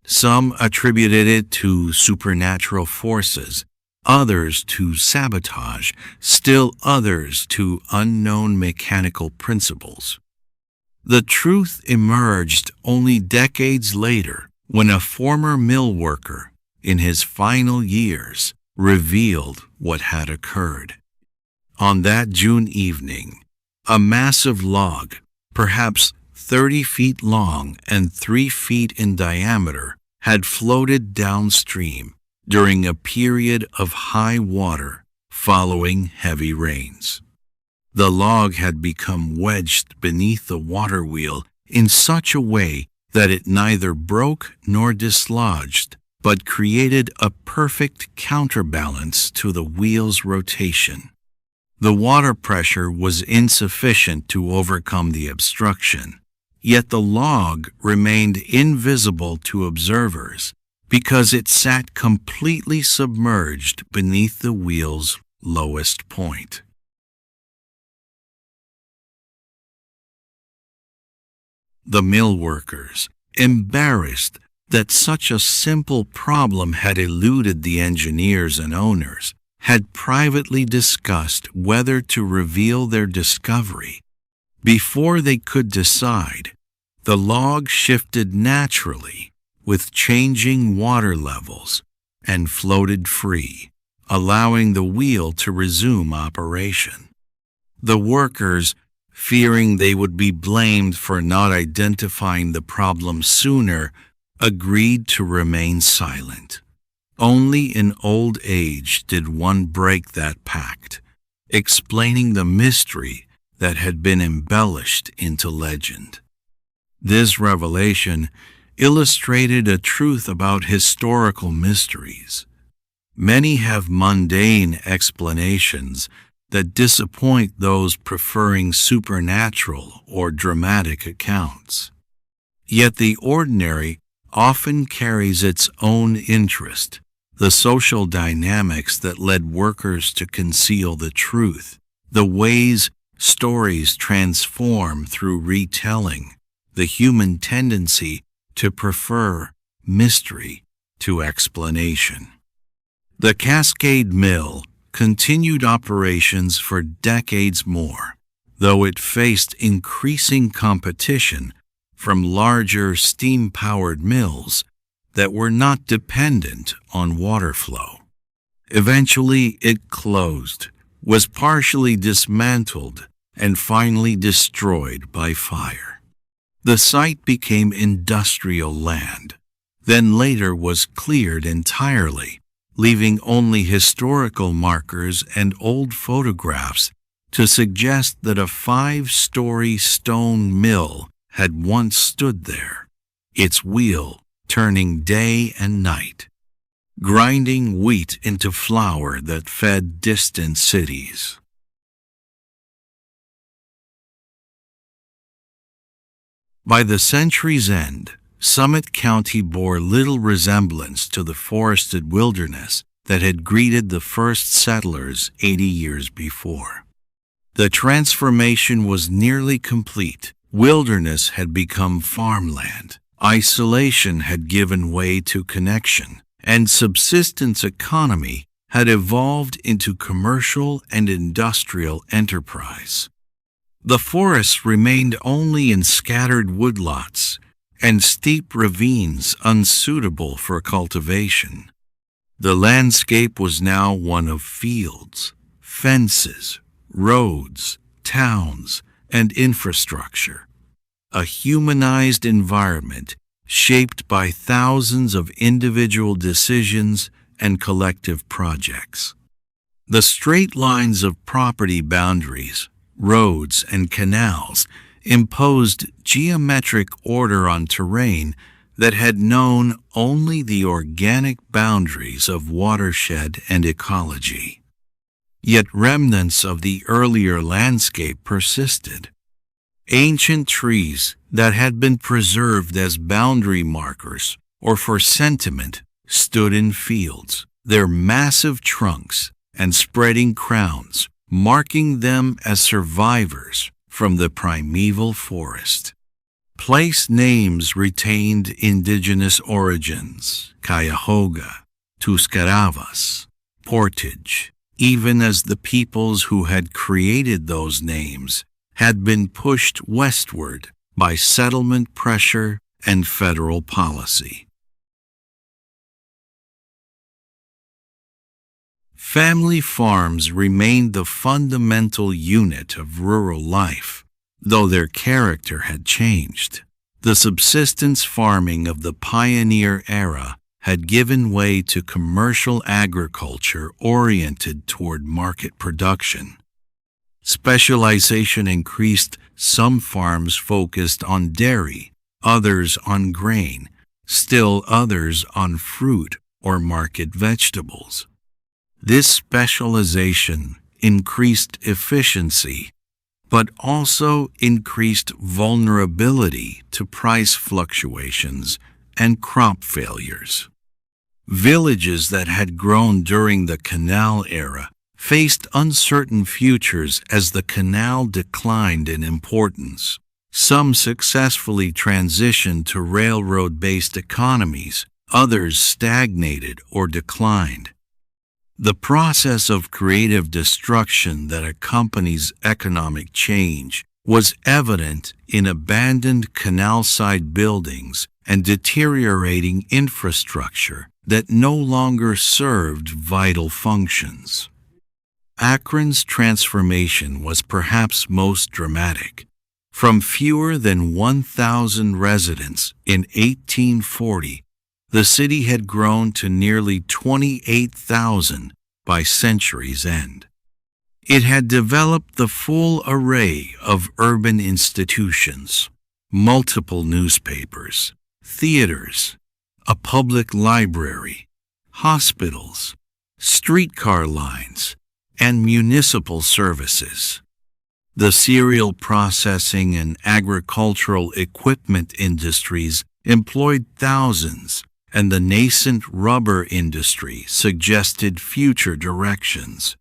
Some attributed it to supernatural forces, others to sabotage, still others to unknown mechanical principles. The truth emerged only decades later when a former mill worker, in his final years, revealed what had occurred. On that June evening, a massive log, perhaps 30 feet long and 3 feet in diameter, had floated downstream during a period of high water following heavy rains. The log had become wedged beneath the water wheel in such a way that it neither broke nor dislodged, but created a perfect counterbalance to the wheel's rotation. The water pressure was insufficient to overcome the obstruction, yet the log remained invisible to observers because it sat completely submerged beneath the wheel's lowest point. The mill workers, embarrassed that such a simple problem had eluded the engineers and owners, had privately discussed whether to reveal their discovery. Before they could decide, the log shifted naturally with changing water levels and floated free, allowing the wheel to resume operation. The workers, fearing they would be blamed for not identifying the problem sooner, agreed to remain silent. Only in old age did one break that pact, explaining the mystery that had been embellished into legend. This revelation illustrated a truth about historical mysteries. Many have mundane explanations that disappoint those preferring supernatural or dramatic accounts. Yet the ordinary often carries its own interest, the social dynamics that led workers to conceal the truth, the ways stories transform through retelling, the human tendency to prefer mystery to explanation. The Cascade Mill continued operations for decades more, though it faced increasing competition from larger steam-powered mills that were not dependent on water flow. Eventually, it closed, was partially dismantled, and finally destroyed by fire. The site became industrial land, then later was cleared entirely, leaving only historical markers and old photographs to suggest that a 5-story stone mill had once stood there, its wheel turning day and night, grinding wheat into flour that fed distant cities. By the century's end, Summit County bore little resemblance to the forested wilderness that had greeted the first settlers 80 years before. The transformation was nearly complete. Wilderness had become farmland, isolation had given way to connection, and subsistence economy had evolved into commercial and industrial enterprise. The forests remained only in scattered woodlots and steep ravines unsuitable for cultivation. The landscape was now one of fields, fences, roads, towns, and infrastructure, a humanized environment shaped by thousands of individual decisions and collective projects. The straight lines of property boundaries, roads, and canals imposed geometric order on terrain that had known only the organic boundaries of watershed and ecology. Yet remnants of the earlier landscape persisted. Ancient trees that had been preserved as boundary markers or for sentiment stood in fields, their massive trunks and spreading crowns marking them as survivors from the primeval forest. Place names retained indigenous origins: Cuyahoga, Tuscaravas, Portage, even as the peoples who had created those names had been pushed westward by settlement pressure and federal policy. Family farms remained the fundamental unit of rural life, though their character had changed. The subsistence farming of the pioneer era had given way to commercial agriculture oriented toward market production. Specialization increased. Some farms focused on dairy, others on grain, still others on fruit or market vegetables. This specialization increased efficiency, but also increased vulnerability to price fluctuations and crop failures. Villages that had grown during the Canal era faced uncertain futures as the canal declined in importance. Some successfully transitioned to railroad-based economies, others stagnated or declined. The process of creative destruction that accompanies economic change was evident in abandoned canal-side buildings and deteriorating infrastructure that no longer served vital functions. Akron's transformation was perhaps most dramatic. From fewer than 1,000 residents in 1840, the city had grown to nearly 28,000 by century's end. It had developed the full array of urban institutions, multiple newspapers, theaters, a public library, hospitals, streetcar lines, and municipal services. The cereal processing and agricultural equipment industries employed thousands, and the nascent rubber industry suggested future directions.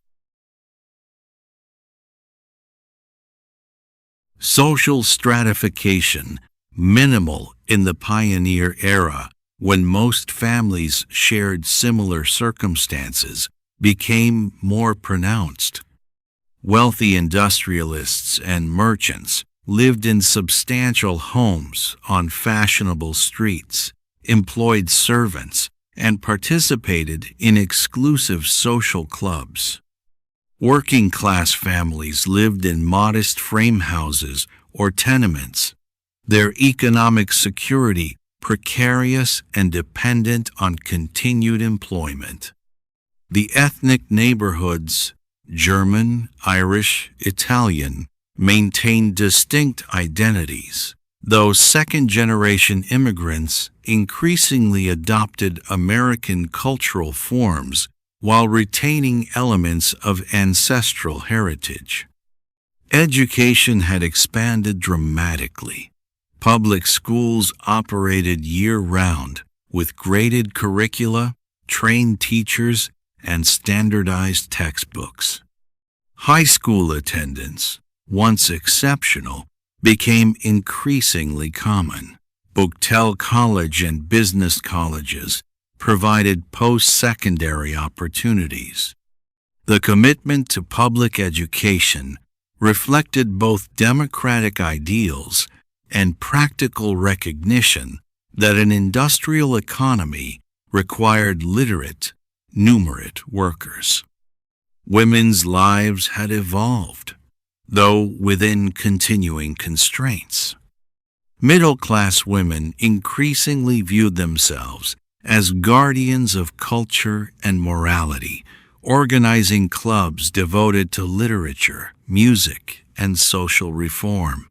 Social stratification, minimal in the pioneer era when most families shared similar circumstances, became more pronounced. Wealthy industrialists and merchants lived in substantial homes on fashionable streets, employed servants, and participated in exclusive social clubs. Working-class families lived in modest frame houses or tenements, their economic security precarious and dependent on continued employment. The ethnic neighborhoods, German, Irish, Italian, maintained distinct identities, though second-generation immigrants increasingly adopted American cultural forms while retaining elements of ancestral heritage. Education had expanded dramatically. Public schools operated year-round with graded curricula, trained teachers, and standardized textbooks. High school attendance, once exceptional, became increasingly common. Buchtel College and business colleges provided post-secondary opportunities. The commitment to public education reflected both democratic ideals and practical recognition that an industrial economy required literate, numerate workers. Women's lives had evolved, though within continuing constraints. Middle-class women increasingly viewed themselves as guardians of culture and morality, organizing clubs devoted to literature, music, and social reform.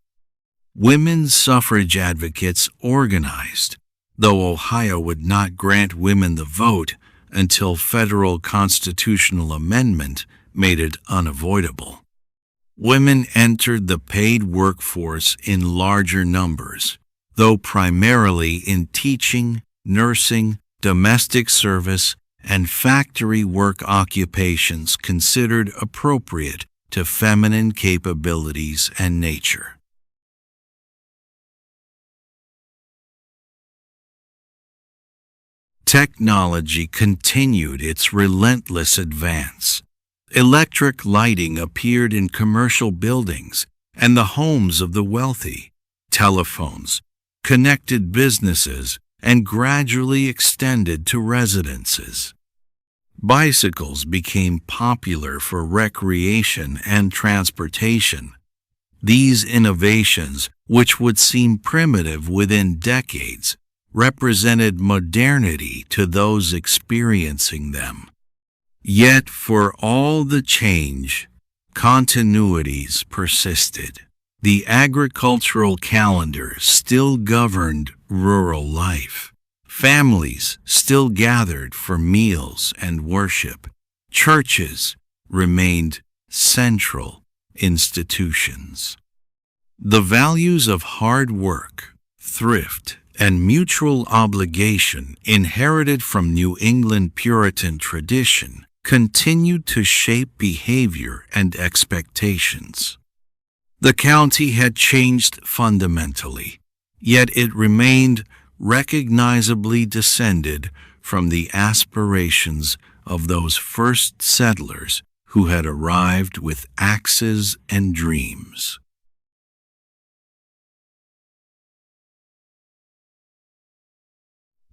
Women's suffrage advocates organized, though Ohio would not grant women the vote until federal constitutional amendment made it unavoidable. Women entered the paid workforce in larger numbers, though primarily in teaching, nursing, domestic service, and factory work occupations considered appropriate to feminine capabilities and nature. Technology continued its relentless advance. Electric lighting appeared in commercial buildings and the homes of the wealthy. Telephones connected businesses and gradually extended to residences. Bicycles became popular for recreation and transportation. These innovations, which would seem primitive within decades, represented modernity to those experiencing them. Yet for all the change, continuities persisted. The agricultural calendar still governed rural life. Families still gathered for meals and worship. Churches remained central institutions. The values of hard work, thrift, and mutual obligation inherited from New England Puritan tradition continued to shape behavior and expectations. The county had changed fundamentally, yet it remained recognizably descended from the aspirations of those first settlers who had arrived with axes and dreams.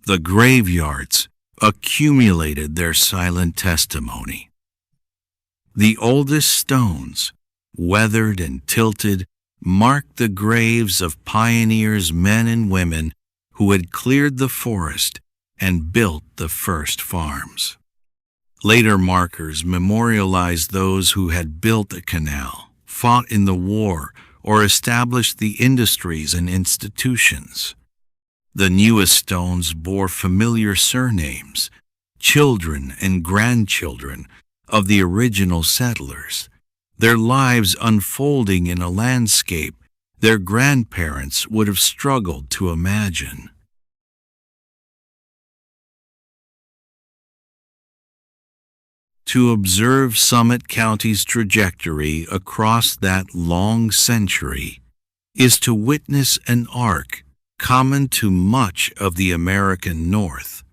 The graveyards accumulated their silent testimony. The oldest stones, weathered and tilted, marked the graves of pioneers, men and women who had cleared the forest and built the first farms. Later markers memorialized those who had built the canal, fought in the war, or established the industries and institutions. The newest stones bore familiar surnames, children and grandchildren of the original settlers, their lives unfolding in a landscape their grandparents would have struggled to imagine. To observe Summit County's trajectory across that long century is to witness an arc common to much of the American North,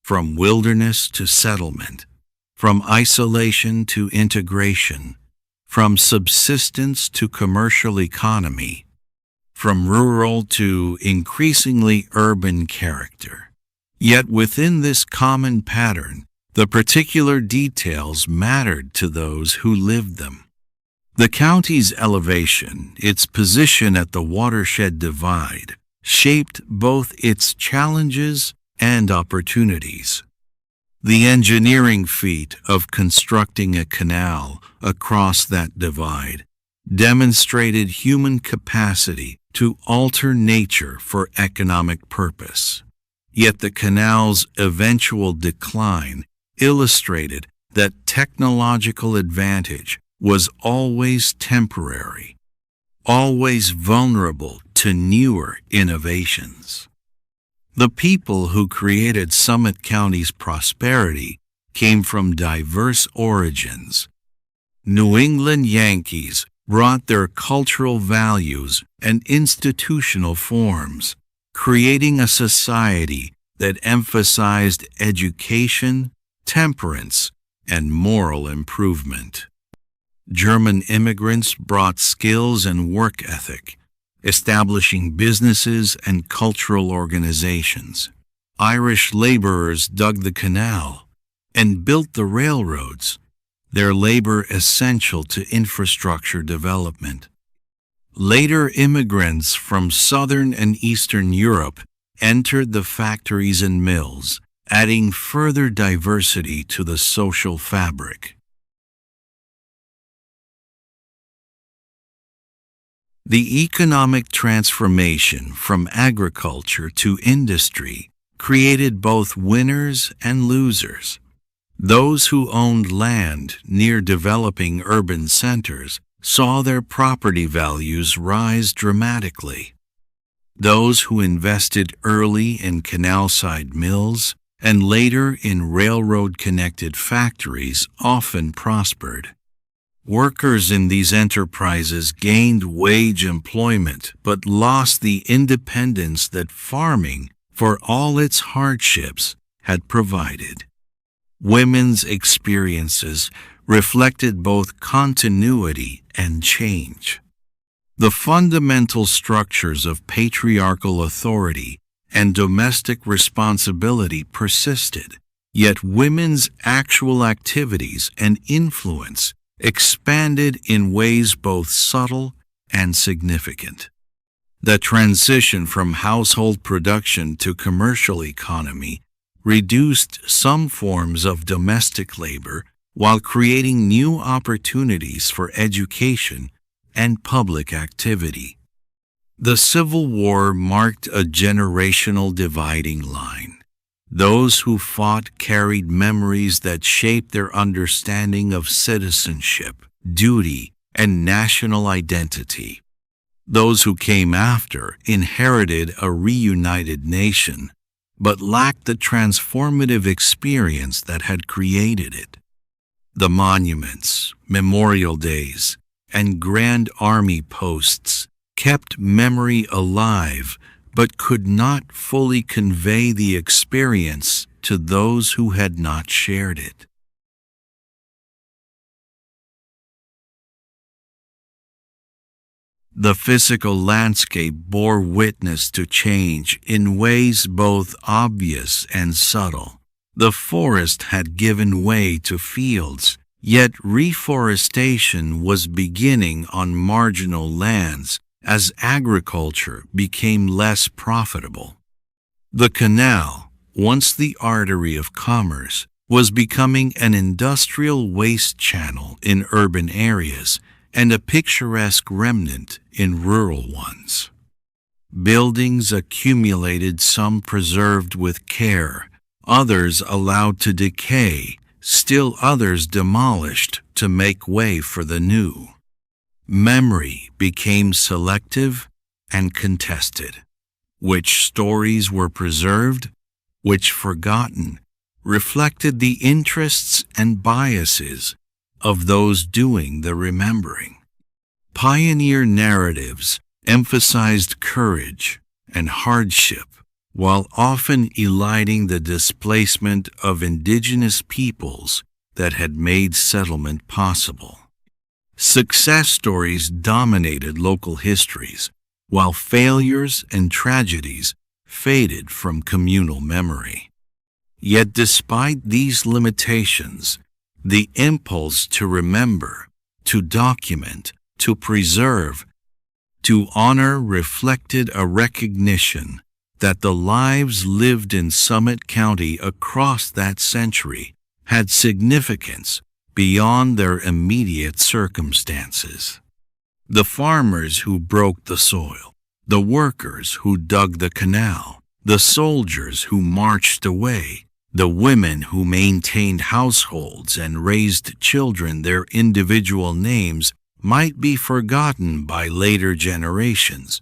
from wilderness to settlement, from isolation to integration, from subsistence to commercial economy, from rural to increasingly urban character. Yet within this common pattern, the particular details mattered to those who lived them. The county's elevation, its position at the watershed divide, shaped both its challenges and opportunities. The engineering feat of constructing a canal across that divide demonstrated human capacity to alter nature for economic purpose. Yet the canal's eventual decline illustrated that technological advantage was always temporary, always vulnerable to newer innovations. The people who created Summit County's prosperity came from diverse origins. New England Yankees brought their cultural values and institutional forms, creating a society that emphasized education, temperance, and moral improvement. German immigrants brought skills and work ethic, establishing businesses and cultural organizations. Irish laborers dug the canal and built the railroads, their labor essential to infrastructure development. Later immigrants from Southern and Eastern Europe entered the factories and mills, adding further diversity to the social fabric. The economic transformation from agriculture to industry created both winners and losers. Those who owned land near developing urban centers saw their property values rise dramatically. Those who invested early in canal-side mills and later in railroad-connected factories often prospered. Workers in these enterprises gained wage employment but lost the independence that farming, for all its hardships, had provided. Women's experiences reflected both continuity and change. The fundamental structures of patriarchal authority and domestic responsibility persisted, yet women's actual activities and influence expanded in ways both subtle and significant. The transition from household production to commercial economy reduced some forms of domestic labor while creating new opportunities for education and public activity. The Civil War marked a generational dividing line. Those who fought carried memories that shaped their understanding of citizenship, duty, and national identity. Those who came after inherited a reunited nation, but lacked the transformative experience that had created it. The monuments, memorial days, and grand army posts kept memory alive but could not fully convey the experience to those who had not shared it. The physical landscape bore witness to change in ways both obvious and subtle. The forest had given way to fields, yet reforestation was beginning on marginal lands as agriculture became less profitable. The canal, once the artery of commerce, was becoming an industrial waste channel in urban areas and a picturesque remnant in rural ones. Buildings accumulated, some preserved with care, others allowed to decay, still others demolished to make way for the new. Memory became selective and contested. Which stories were preserved, which forgotten, reflected the interests and biases of those doing the remembering. Pioneer narratives emphasized courage and hardship, while often eliding the displacement of indigenous peoples that had made settlement possible. Success stories dominated local histories, while failures and tragedies faded from communal memory. Yet despite these limitations, the impulse to remember, to document, to preserve, to honor reflected a recognition that the lives lived in Summit County across that century had significance beyond their immediate circumstances. The farmers who broke the soil, the workers who dug the canal, the soldiers who marched away, the women who maintained households and raised children, their individual names might be forgotten by later generations,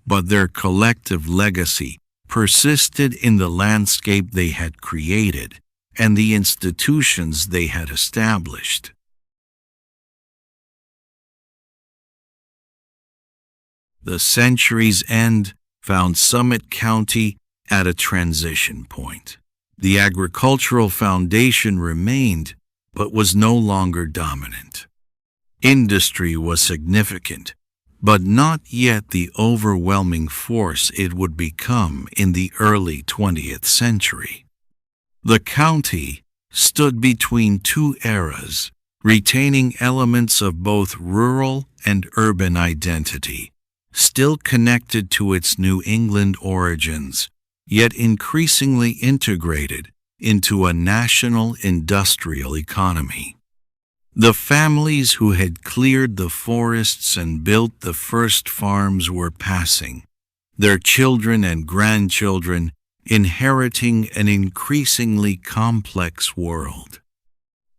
but their collective legacy persisted in the landscape they had created and the institutions they had established. The century's end found Summit County at a transition point. The agricultural foundation remained, but was no longer dominant. Industry was significant, but not yet the overwhelming force it would become in the early 20th century. The county stood between two eras, retaining elements of both rural and urban identity, still connected to its New England origins, yet increasingly integrated into a national industrial economy. The families who had cleared the forests and built the first farms were passing, their children and grandchildren inheriting an increasingly complex world.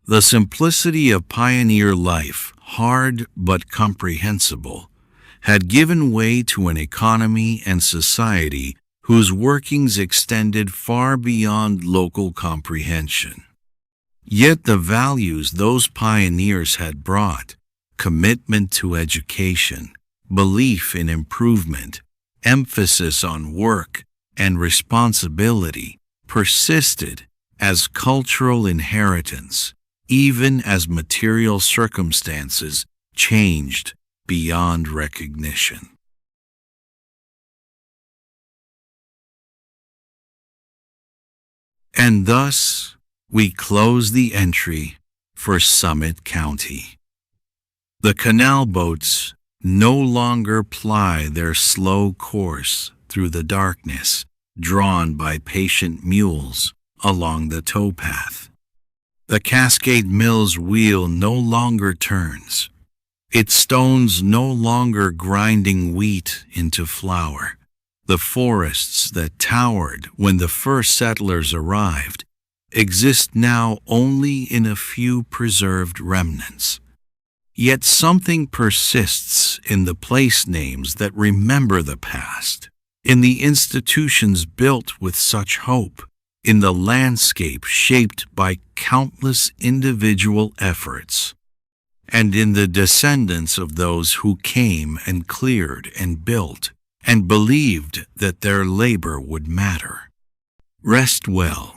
The simplicity of pioneer life, hard but comprehensible, had given way to an economy and society whose workings extended far beyond local comprehension. Yet the values those pioneers had brought, commitment to education, belief in improvement, emphasis on work and responsibility, persisted as cultural inheritance, even as material circumstances changed beyond recognition. And thus, we close the entry for Summit County. The canal boats no longer ply their slow course through the darkness, drawn by patient mules along the towpath. The Cascade Mill's wheel no longer turns, its stones no longer grinding wheat into flour. The forests that towered when the first settlers arrived exist now only in a few preserved remnants. Yet something persists in the place names that remember the past, in the institutions built with such hope, in the landscape shaped by countless individual efforts, and in the descendants of those who came and cleared and built and believed that their labor would matter. Rest well.